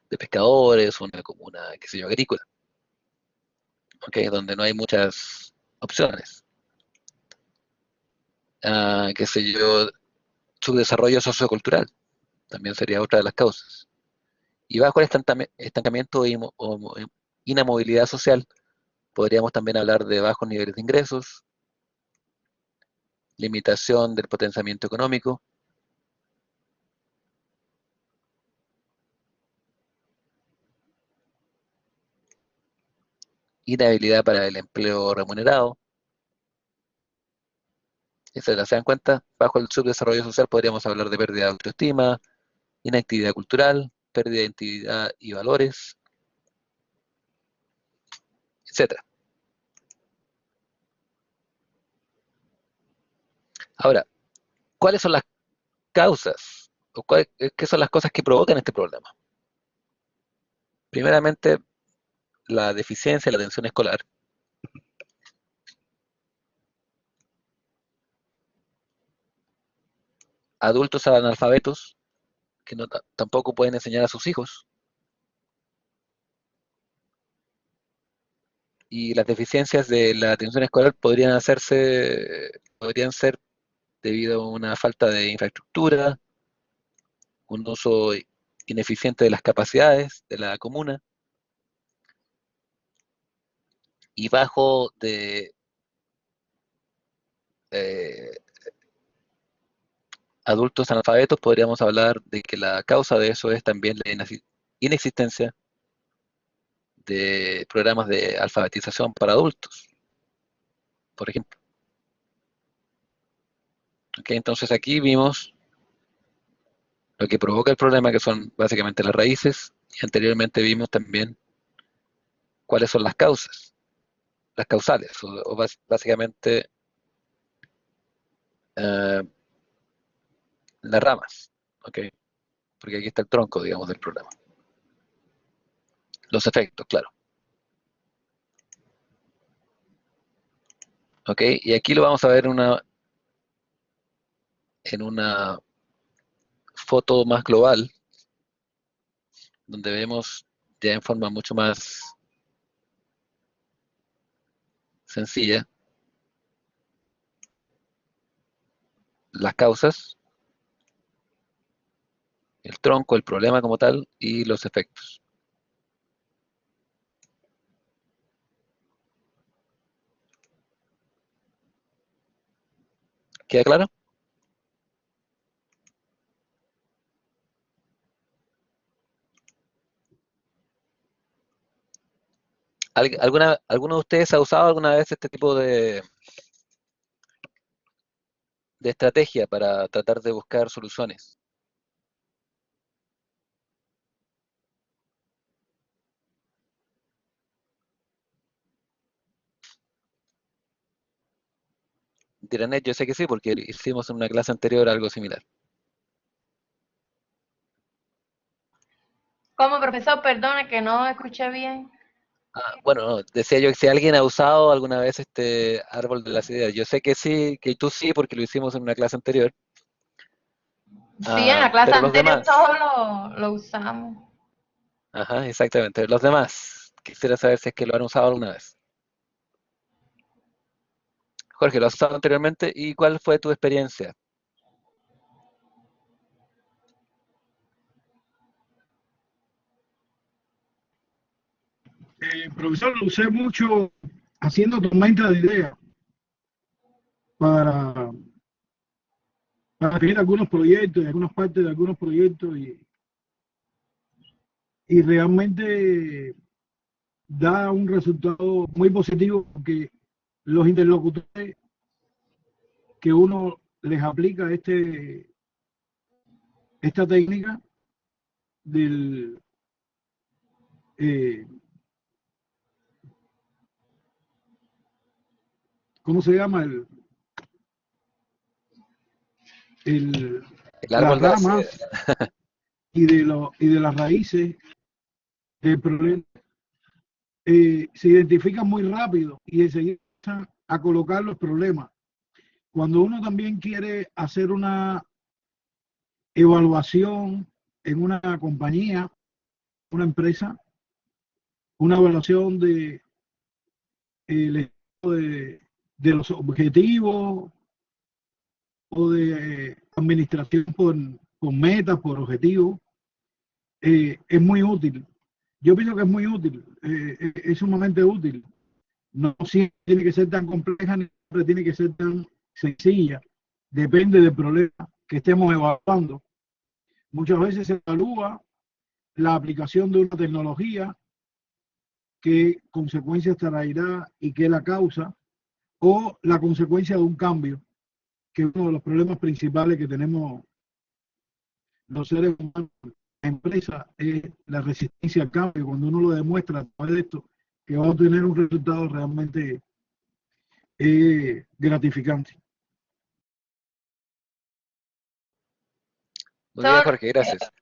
A: de pescadores, una comuna, qué sé yo, agrícola, ¿ok? Donde no hay muchas opciones. Qué sé yo, subdesarrollo sociocultural, también sería otra de las causas. Y bajo el estancamiento o inamovilidad social, podríamos también hablar de bajos niveles de ingresos, limitación del potenciamiento económico, inhabilidad para el empleo remunerado. Y se dan cuenta, bajo el subdesarrollo social podríamos hablar de pérdida de autoestima, inactividad cultural, pérdida de identidad y valores, etc. Ahora, ¿cuáles son las causas? ¿O qué son las cosas que provocan este problema? Primeramente, la deficiencia de la atención escolar. Adultos analfabetos que tampoco pueden enseñar a sus hijos. Y las deficiencias de la atención escolar podrían ser debido a una falta de infraestructura, un uso ineficiente de las capacidades de la comuna y bajo de eh, adultos analfabetos, podríamos hablar de que la causa de eso es también la inexistencia de programas de alfabetización para adultos, por ejemplo. ¿Ok? Entonces aquí vimos lo que provoca el problema, que son básicamente las raíces, y anteriormente vimos también cuáles son las causas, las causales, o básicamente eh, las ramas, ¿ok? Porque aquí está el tronco, digamos, del problema. Los efectos, claro. ¿Ok? Y aquí lo vamos a ver en una foto más global, donde vemos ya en forma mucho más sencilla las causas, el tronco, el problema como tal y los efectos. ¿Queda claro? ¿Alguno de ustedes ha usado alguna vez este tipo de estrategia para tratar de buscar soluciones? Diranet, yo sé que sí, porque hicimos en una clase anterior algo similar.
D: ¿Cómo, profesor? Perdone que no escuché bien.
A: Bueno, no, decía yo que si alguien ha usado alguna vez este árbol de las ideas, yo sé que sí, que tú sí, porque lo hicimos en una clase anterior.
D: Sí, en la clase
A: pero los
D: anterior
A: demás.
D: todos lo usamos.
A: Ajá, exactamente. Los demás, quisiera saber si es que lo han usado alguna vez. Jorge, ¿lo has usado anteriormente? ¿Y cuál fue tu experiencia?
C: Profesor, lo usé mucho haciendo tormenta de ideas para, para definir algunos proyectos, algunas partes de algunos proyectos y realmente da un resultado muy positivo porque los interlocutores que uno les aplica esta técnica del eh, ¿cómo se llama? El,
A: El
C: las
A: árbol de las
C: ramas
A: ideas.
C: y de las raíces del problema se identifican muy rápido y enseguida empiezan a colocar los problemas. Cuando uno también quiere hacer una evaluación en una compañía, una empresa, una evaluación el de los objetivos o de administración por metas, por objetivos, es muy útil. Yo pienso que es muy útil, es sumamente útil. No siempre tiene que ser tan compleja ni siempre tiene que ser tan sencilla. Depende del problema que estemos evaluando. Muchas veces se evalúa la aplicación de una tecnología, qué consecuencias traerá y qué la causa, o la consecuencia de un cambio, que es uno de los problemas principales que tenemos los seres humanos en la empresa, es la resistencia al cambio. Cuando uno lo demuestra a través de esto, que va a obtener un resultado realmente gratificante.
A: Muy bien, Jorge, gracias.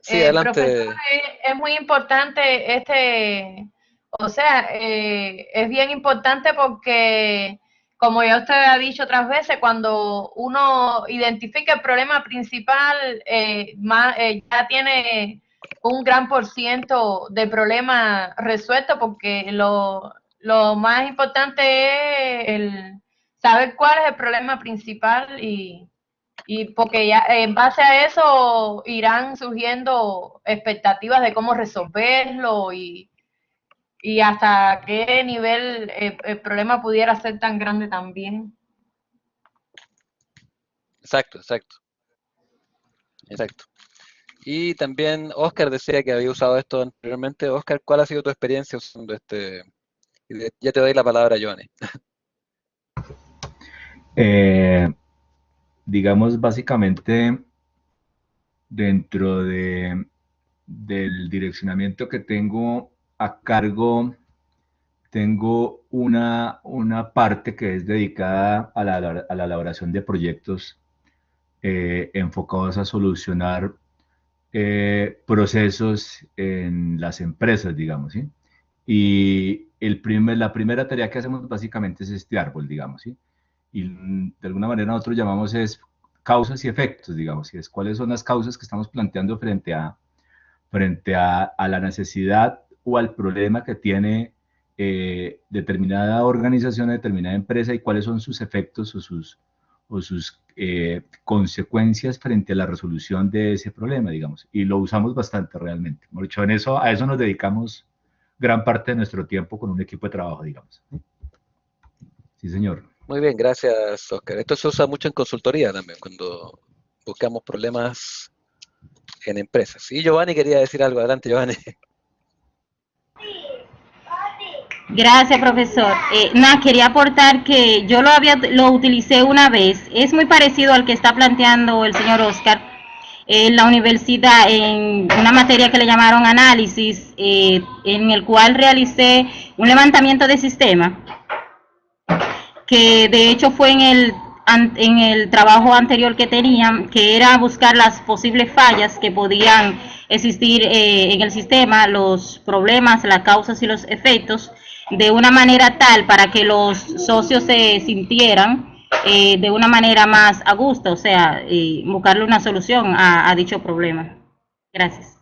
A: Sí,
D: Profesor,
A: adelante.
D: es muy importante o sea, es bien importante porque, como ya usted ha dicho otras veces, cuando uno identifica el problema principal, ya tiene un gran por ciento de problema resuelto, porque lo más importante es saber cuál es el problema principal y porque ya en base a eso irán surgiendo expectativas de cómo resolverlo y hasta qué nivel el problema pudiera ser tan grande también.
A: Exacto, exacto, exacto. Y también Oscar decía que había usado esto anteriormente. Oscar, ¿cuál ha sido tu experiencia usando este? Ya te doy la palabra, Johnny.
B: Digamos, básicamente, dentro del direccionamiento que tengo a cargo, tengo una parte que es dedicada a la elaboración de proyectos enfocados a solucionar procesos en las empresas, digamos, ¿sí? Y la primera tarea que hacemos básicamente es este árbol, digamos, ¿sí? Y de alguna manera nosotros llamamos es causas y efectos, digamos, y es cuáles son las causas que estamos planteando frente a la necesidad o al problema que tiene determinada organización, determinada empresa y cuáles son sus efectos o sus consecuencias frente a la resolución de ese problema, digamos. Y lo usamos bastante realmente. Mucho a eso nos dedicamos gran parte de nuestro tiempo con un equipo de trabajo, digamos. Sí, señor.
A: Muy bien, gracias, Oscar. Esto se usa mucho en consultoría también, cuando buscamos problemas en empresas. Y Giovanni quería decir algo. Adelante, Giovanni.
E: Gracias, profesor. Quería aportar que yo lo utilicé una vez. Es muy parecido al que está planteando el señor Oscar en la universidad, en una materia que le llamaron análisis, en el cual realicé un levantamiento de sistema, que de hecho fue en el trabajo anterior que tenían, que era buscar las posibles fallas que podían existir en el sistema, los problemas, las causas y los efectos, de una manera tal para que los socios se sintieran de una manera más a gusto, o sea, buscarle una solución a dicho problema. Gracias.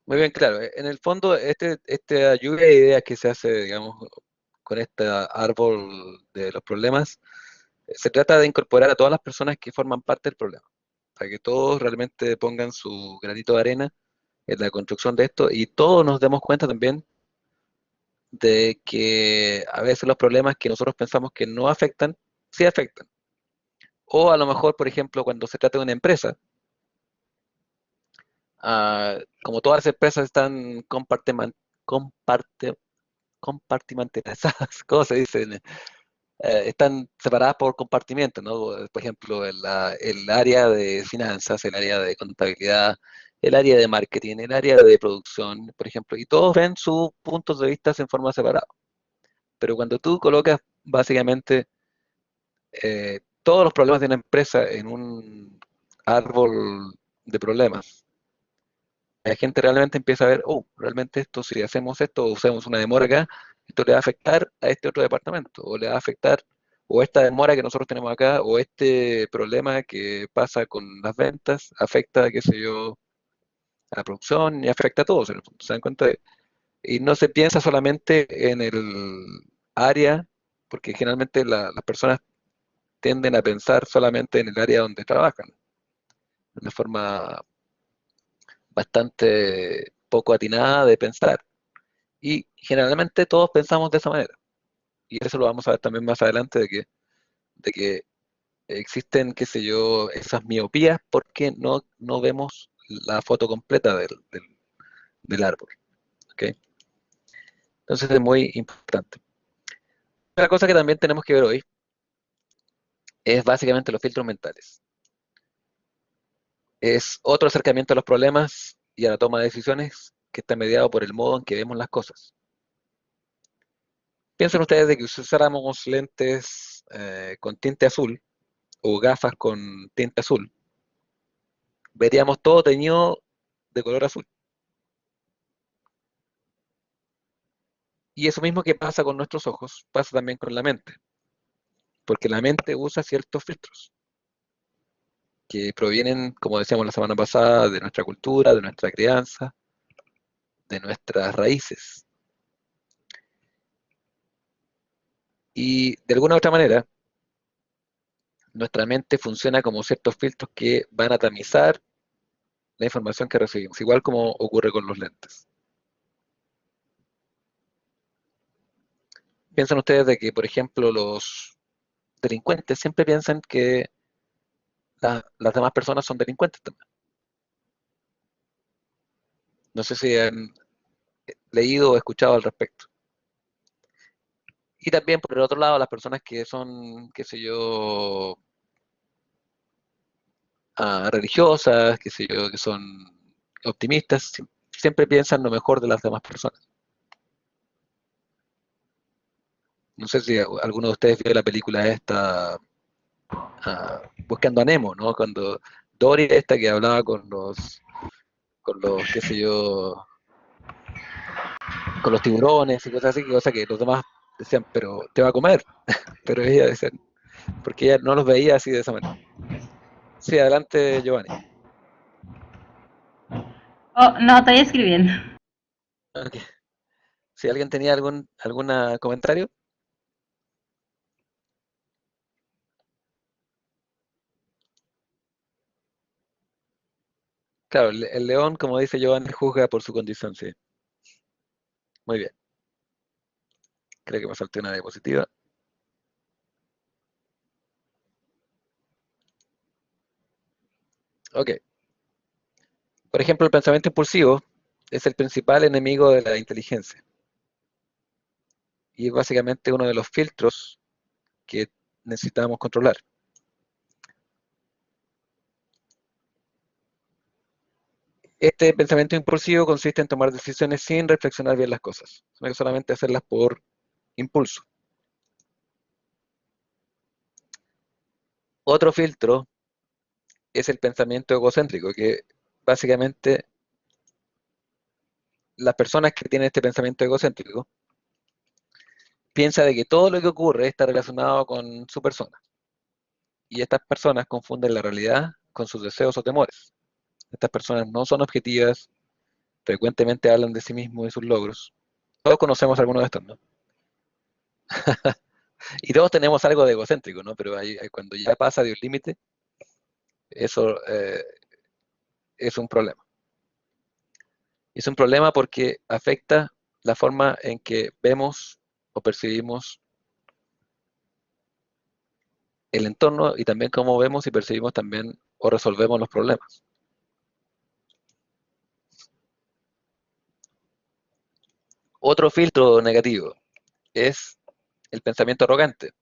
A: Muy bien, claro. En el fondo, esta lluvia de ideas que se hace, digamos, con este árbol de los problemas, se trata de incorporar a todas las personas que forman parte del problema, para que todos realmente pongan su granito de arena en la construcción de esto y todos nos demos cuenta también de que a veces los problemas que nosotros pensamos que no afectan, sí afectan. O a lo mejor, por ejemplo, cuando se trata de una empresa, como todas las empresas están compartimentalizadas, ¿cómo se dice? Están separadas por compartimentos, ¿no? Por ejemplo, el área de finanzas, el área de contabilidad, el área de marketing, el área de producción, por ejemplo, y todos ven sus puntos de vista en forma separada. Pero cuando tú colocas básicamente todos los problemas de una empresa en un árbol de problemas, la gente realmente empieza a ver, oh, realmente esto, si hacemos esto o usamos una demora acá, esto le va a afectar a este otro departamento, o le va a afectar, o esta demora que nosotros tenemos acá, o este problema que pasa con las ventas, afecta, qué sé yo, a la producción y afecta a todos, en el fondo, ¿se dan cuenta? Y no se piensa solamente en el área, porque generalmente las personas tienden a pensar solamente en el área donde trabajan, de una forma bastante poco atinada de pensar. Y generalmente todos pensamos de esa manera. Y eso lo vamos a ver también más adelante de que existen, qué sé yo, esas miopías porque no vemos la foto completa del árbol. ¿Ok? Entonces es muy importante. Otra cosa que también tenemos que ver hoy es básicamente los filtros mentales. Es otro acercamiento a los problemas y a la toma de decisiones que está mediado por el modo en que vemos las cosas. Piensen ustedes de que si usáramos lentes con tinte azul o gafas con tinte azul, veríamos todo teñido de color azul. Y eso mismo que pasa con nuestros ojos, pasa también con la mente, porque la mente usa ciertos filtros que provienen, como decíamos la semana pasada, de nuestra cultura, de nuestra crianza, de nuestras raíces. Y de alguna u otra manera, nuestra mente funciona como ciertos filtros que van a tamizar la información que recibimos, igual como ocurre con los lentes. Piensan ustedes de que, por ejemplo, los delincuentes siempre piensan que las demás personas son delincuentes también. No sé si han leído o escuchado al respecto. Y también, por el otro lado, las personas que son, qué sé yo, religiosas, qué sé yo, que son optimistas, siempre piensan lo mejor de las demás personas. No sé si alguno de ustedes vio la película esta, Buscando a Nemo, ¿no? Cuando Dory, esta que hablaba qué sé yo, con los tiburones y cosas así, cosas que los demás decían, pero te va a comer. Pero ella decía, porque ella no los veía así de esa manera. Sí, adelante, Giovanni.
E: Oh, no, estoy escribiendo.
A: Ok. Si alguien tenía algún comentario. Claro, el león, como dice Giovanni, juzga por su condición, sí. Muy bien. Creo que me salté una diapositiva. Ok. Por ejemplo, el pensamiento impulsivo es el principal enemigo de la inteligencia. Y es básicamente uno de los filtros que necesitamos controlar. Este pensamiento impulsivo consiste en tomar decisiones sin reflexionar bien las cosas, sino que solamente hacerlas por impulso. Otro filtro es el pensamiento egocéntrico, que básicamente las personas que tienen este pensamiento egocéntrico piensa de que todo lo que ocurre está relacionado con su persona. Y estas personas confunden la realidad con sus deseos o temores. Estas personas no son objetivas, frecuentemente hablan de sí mismos y sus logros. Todos conocemos alguno de estos, ¿no? Y todos tenemos algo de egocéntrico, ¿no? Pero cuando ya pasa de un límite, eso es un problema. Es un problema porque afecta la forma en que vemos o percibimos el entorno y también cómo vemos y percibimos también o resolvemos los problemas. Otro filtro negativo es el pensamiento arrogante.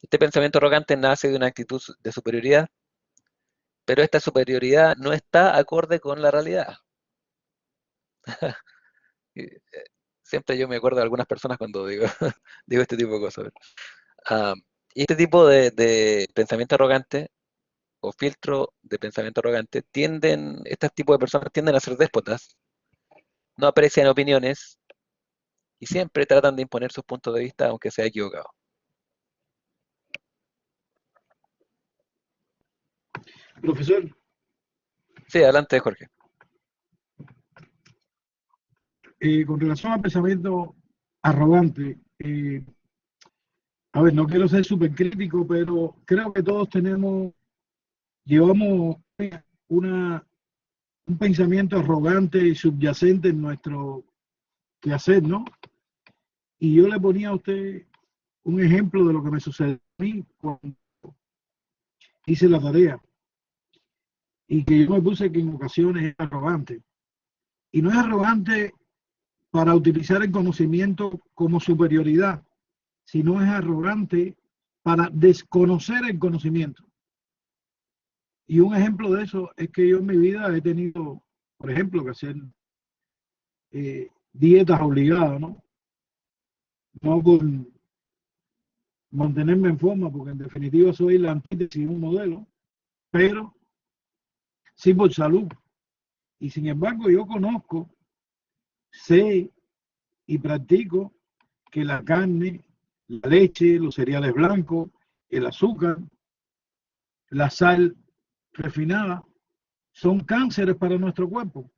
A: Este pensamiento arrogante nace de una actitud de superioridad, pero esta superioridad no está acorde con la realidad. Siempre yo me acuerdo de algunas personas cuando digo, digo este tipo de cosas. Ah, y este tipo de pensamiento arrogante o filtro de pensamiento arrogante este tipo de personas tienden a ser déspotas, no aprecian opiniones y siempre tratan de imponer sus puntos de vista aunque sea equivocado.
C: Profesor,
A: Sí, adelante, Jorge.
C: con relación al pensamiento arrogante, a ver, no quiero ser súper crítico, pero creo que todos llevamos un pensamiento arrogante y subyacente en nuestro quehacer, ¿no? Y yo le ponía a usted un ejemplo de lo que me sucedió a mí cuando hice la tarea y que yo me puse que en ocasiones es arrogante. Y no es arrogante para utilizar el conocimiento como superioridad, sino es arrogante para desconocer el conocimiento. Y un ejemplo de eso es que yo en mi vida he tenido, por ejemplo, que hacer dietas obligadas, ¿no? No por mantenerme en forma, porque en definitiva soy la antítesis de un modelo, pero sí por salud. Y sin embargo yo conozco, sé y practico que la carne, la leche, los cereales blancos, el azúcar, la sal refinada, son cánceres para nuestro cuerpo.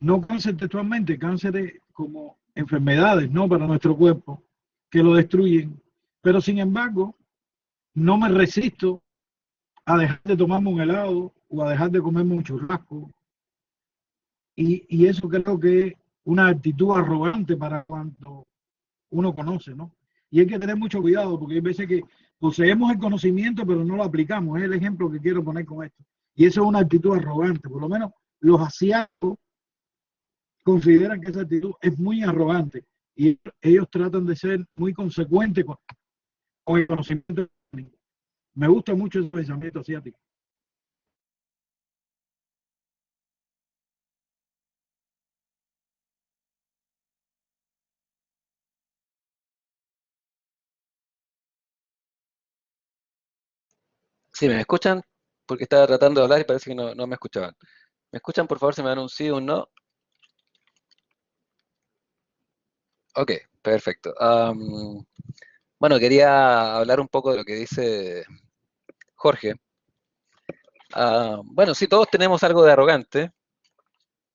C: No cáncer textualmente, cánceres como enfermedades, no para nuestro cuerpo, que lo destruyen. Pero sin embargo, no me resisto a dejar de tomarme un helado o a dejar de comerme un churrasco. Y eso creo que es una actitud arrogante para cuando uno conoce, ¿no? Y hay que tener mucho cuidado porque hay veces que poseemos el conocimiento pero no lo aplicamos. Es el ejemplo que quiero poner con esto. Y eso es una actitud arrogante. Por lo menos los asiáticos consideran que esa actitud es muy arrogante y ellos tratan de ser muy consecuentes con el conocimiento. Me gusta mucho ese pensamiento asiático.
A: Sí, ¿me escuchan? Porque estaba tratando de hablar y parece que no me escuchaban. ¿Me escuchan? Por favor, si me dan un sí o un no. Ok, perfecto. Bueno, quería hablar un poco de lo que dice Jorge. Bueno, sí, todos tenemos algo de arrogante,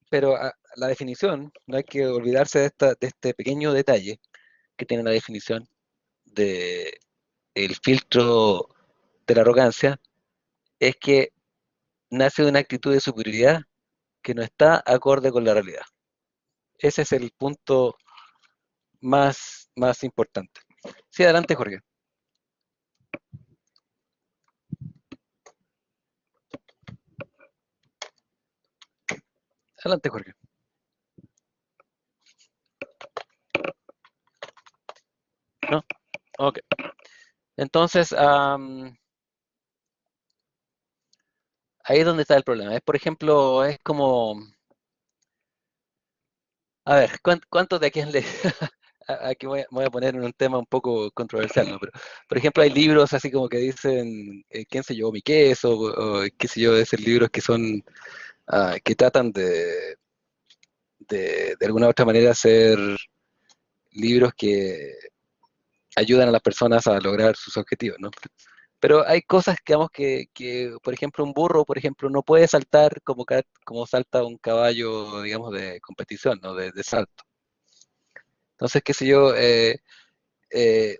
A: pero la definición, no hay que olvidarse de este pequeño detalle que tiene la definición de el filtro de la arrogancia, es que nace de una actitud de superioridad que no está acorde con la realidad. Ese es el punto más importante. Sí, adelante, Jorge. Adelante, Jorge. ¿No? Ok. Entonces, ahí es donde está el problema. Es, por ejemplo, es como, a ver, ¿cuántos de aquí han leído? Aquí voy a poner en un tema un poco controversial, ¿no? Pero, por ejemplo, hay libros así como que dicen, ¿quién se llevó mi queso? O qué sé yo, esos libros que son, que tratan de alguna u otra manera ser libros que ayudan a las personas a lograr sus objetivos, ¿no? Pero hay cosas, digamos, por ejemplo, un burro, por ejemplo, no puede saltar como salta un caballo, digamos, de competición, ¿no? De salto. Entonces, qué sé yo,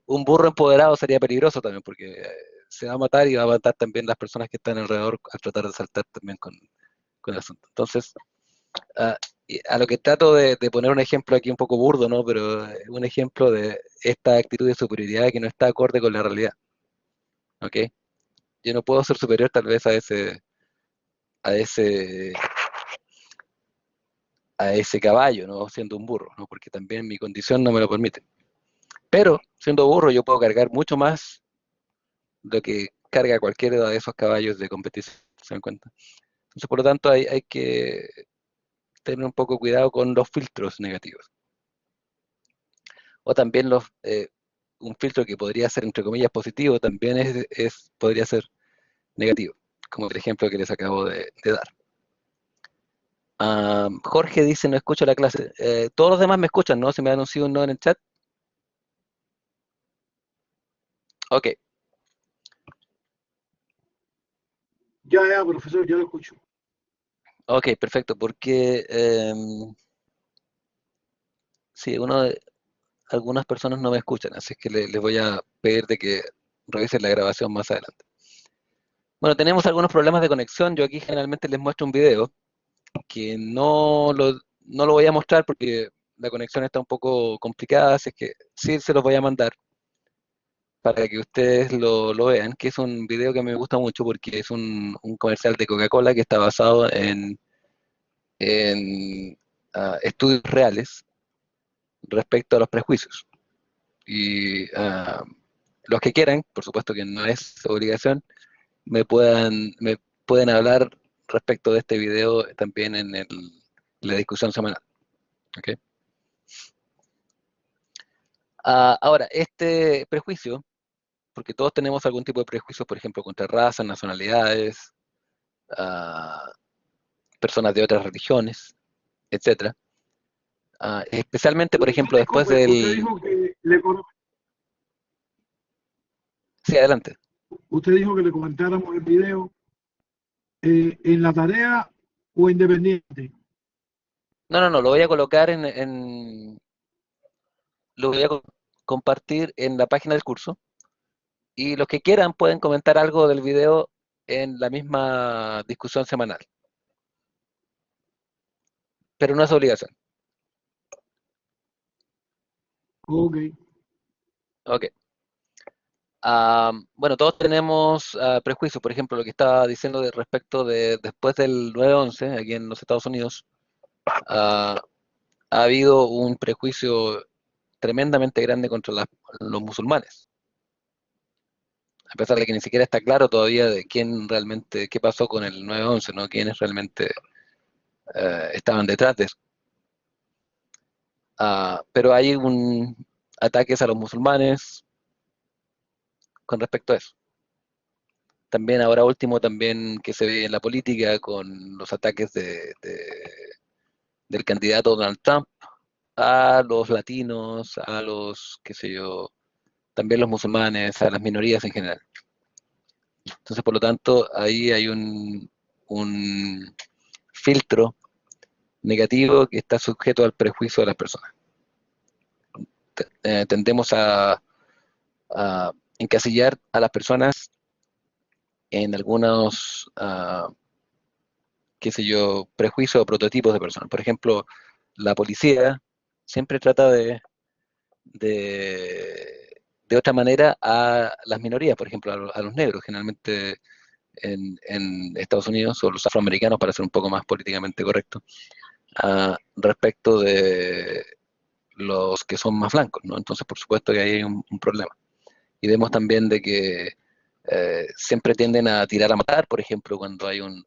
A: un burro empoderado sería peligroso también, porque se va a matar y va a matar también las personas que están alrededor al tratar de saltar también con el asunto. Entonces, y a lo que trato de poner un ejemplo aquí un poco burdo, ¿no? Pero un ejemplo de esta actitud de superioridad que no está acorde con la realidad, ¿ok? Yo no puedo ser superior tal vez a ese, a ese caballo, ¿no? Siendo un burro, ¿no? Porque también mi condición no me lo permite. Pero siendo burro yo puedo cargar mucho más de lo que carga cualquiera de esos caballos de competición, ¿se dan cuenta? Entonces, por lo tanto, hay que tener un poco cuidado con los filtros negativos. O también un filtro que podría ser, entre comillas, positivo, también podría ser negativo, como el ejemplo que les acabo de dar. Jorge dice, no escucho la clase. Todos los demás me escuchan, ¿no? Se me ha anunciado un no en el chat. Ok,
C: Ya, profesor, ya lo escucho.
A: ok, perfecto, porque sí, algunas personas no me escuchan, así que les voy a pedir de que revisen la grabación más adelante. Bueno, tenemos algunos problemas de conexión. Yo aquí generalmente les muestro un video que no lo voy a mostrar porque la conexión está un poco complicada, así que sí se los voy a mandar para que ustedes lo vean, que es un video que me gusta mucho porque es un comercial de Coca-Cola que está basado en estudios reales respecto a los prejuicios. Y los que quieran, por supuesto que no es obligación, me pueden hablar respecto de este video también en la discusión semanal. ¿Ok? Ahora, este prejuicio, porque todos tenemos algún tipo de prejuicio, por ejemplo, contra razas, nacionalidades, ah, personas de otras religiones, etcétera. Especialmente, por ejemplo, después
C: Disculpe,
A: del... Sí, adelante.
C: usted dijo que le comentáramos el video en la tarea o independiente.
A: No, lo voy a colocar lo voy a compartir en la página del curso y los que quieran pueden comentar algo del video en la misma discusión semanal, pero no es obligación.
C: Ok.
A: Ok. Bueno, todos tenemos prejuicios, por ejemplo, lo que estaba diciendo respecto de después del 9/11, aquí en los Estados Unidos, ah, ha habido un prejuicio tremendamente grande contra los musulmanes, a pesar de que ni siquiera está claro todavía de quién realmente, qué pasó con el 9/11, ¿no? Quiénes realmente estaban detrás de eso. Pero hay ataques a los musulmanes con respecto a eso. También ahora último, también que se ve en la política con los ataques del candidato Donald Trump a los latinos, a los, qué sé yo, también los musulmanes, a las minorías en general. Entonces, por lo tanto, ahí hay un filtro negativo que está sujeto al prejuicio de las personas. Tendemos a encasillar a las personas en algunos, qué sé yo, prejuicios o prototipos de personas. Por ejemplo, la policía siempre trata de otra manera a las minorías, por ejemplo, a los negros, generalmente en Estados Unidos, o los afroamericanos, para ser un poco más políticamente correcto, respecto de los que son más blancos, ¿no? Entonces, por supuesto que ahí hay un problema. Y vemos también de que siempre tienden a tirar a matar, por ejemplo, cuando hay un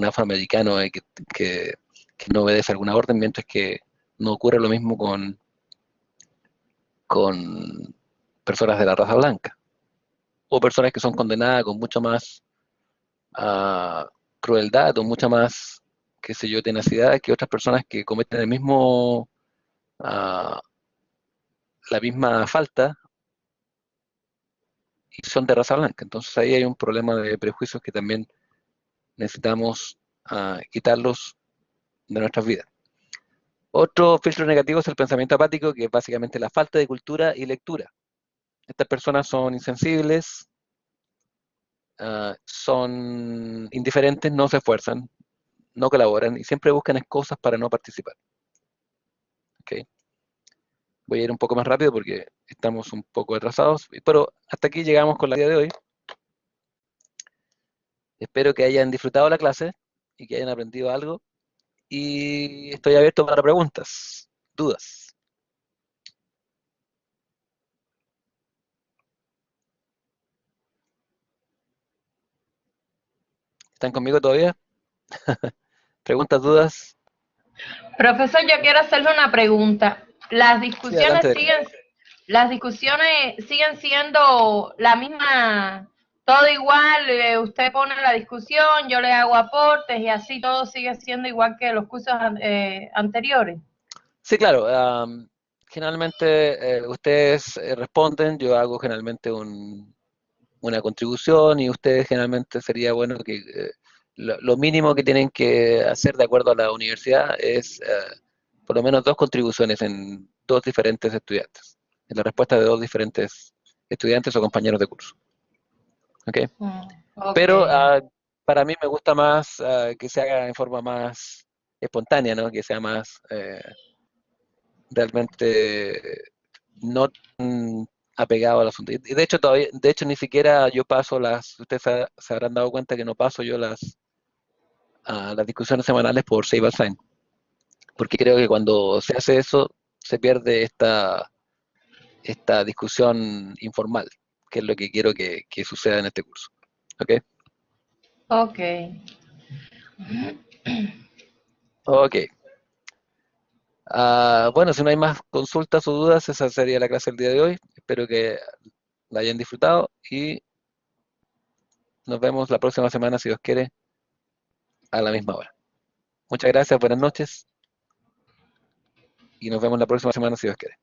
A: afroamericano que, que no obedece alguna orden, mientras que no ocurre lo mismo con personas de la raza blanca, o personas que son condenadas con mucha más crueldad o mucha más, qué sé yo, tenacidad que otras personas que cometen el mismo la misma falta y son de raza blanca. Entonces ahí hay un problema de prejuicios que también necesitamos quitarlos de nuestras vidas. Otro filtro negativo es el pensamiento apático, que es básicamente la falta de cultura y lectura. Estas personas son insensibles, son indiferentes, no se esfuerzan, no colaboran y siempre buscan excusas para no participar. ¿Okay? Voy a ir un poco más rápido porque estamos un poco atrasados, pero hasta aquí llegamos con la día de hoy. Espero que hayan disfrutado la clase y que hayan aprendido algo. Y estoy abierto para preguntas, dudas. ¿Están conmigo todavía? ¿Preguntas, dudas?
D: Profesor, yo quiero hacerle una pregunta.
A: Sí, adelante.
D: Las discusiones siguen siendo la misma, todo igual, usted pone la discusión, yo le hago aportes y así todo sigue siendo igual que los cursos anteriores.
A: Sí, claro. Generalmente ustedes responden, yo hago generalmente una contribución y ustedes generalmente sería bueno que lo mínimo que tienen que hacer de acuerdo a la universidad es por lo menos 2 contribuciones en 2 diferentes estudiantes, en la respuesta de 2 diferentes estudiantes o compañeros de curso. ¿Ok?
D: Okay.
A: Pero para mí me gusta más que se haga en forma más espontánea, ¿no? Que sea más realmente no tan apegado al asunto. Y de hecho, todavía, de hecho, ni siquiera yo paso ustedes se habrán dado cuenta que no paso yo las discusiones semanales por Save Assign, porque creo que cuando se hace eso, se pierde esta discusión informal, que es lo que quiero que suceda en este curso. ¿Ok?
D: Ok.
A: Ok. Bueno, si no hay más consultas o dudas, esa sería la clase del día de hoy. Espero que la hayan disfrutado y nos vemos la próxima semana, si Dios quiere, a la misma hora. Muchas gracias, buenas noches y nos vemos la próxima semana, si Dios quiere.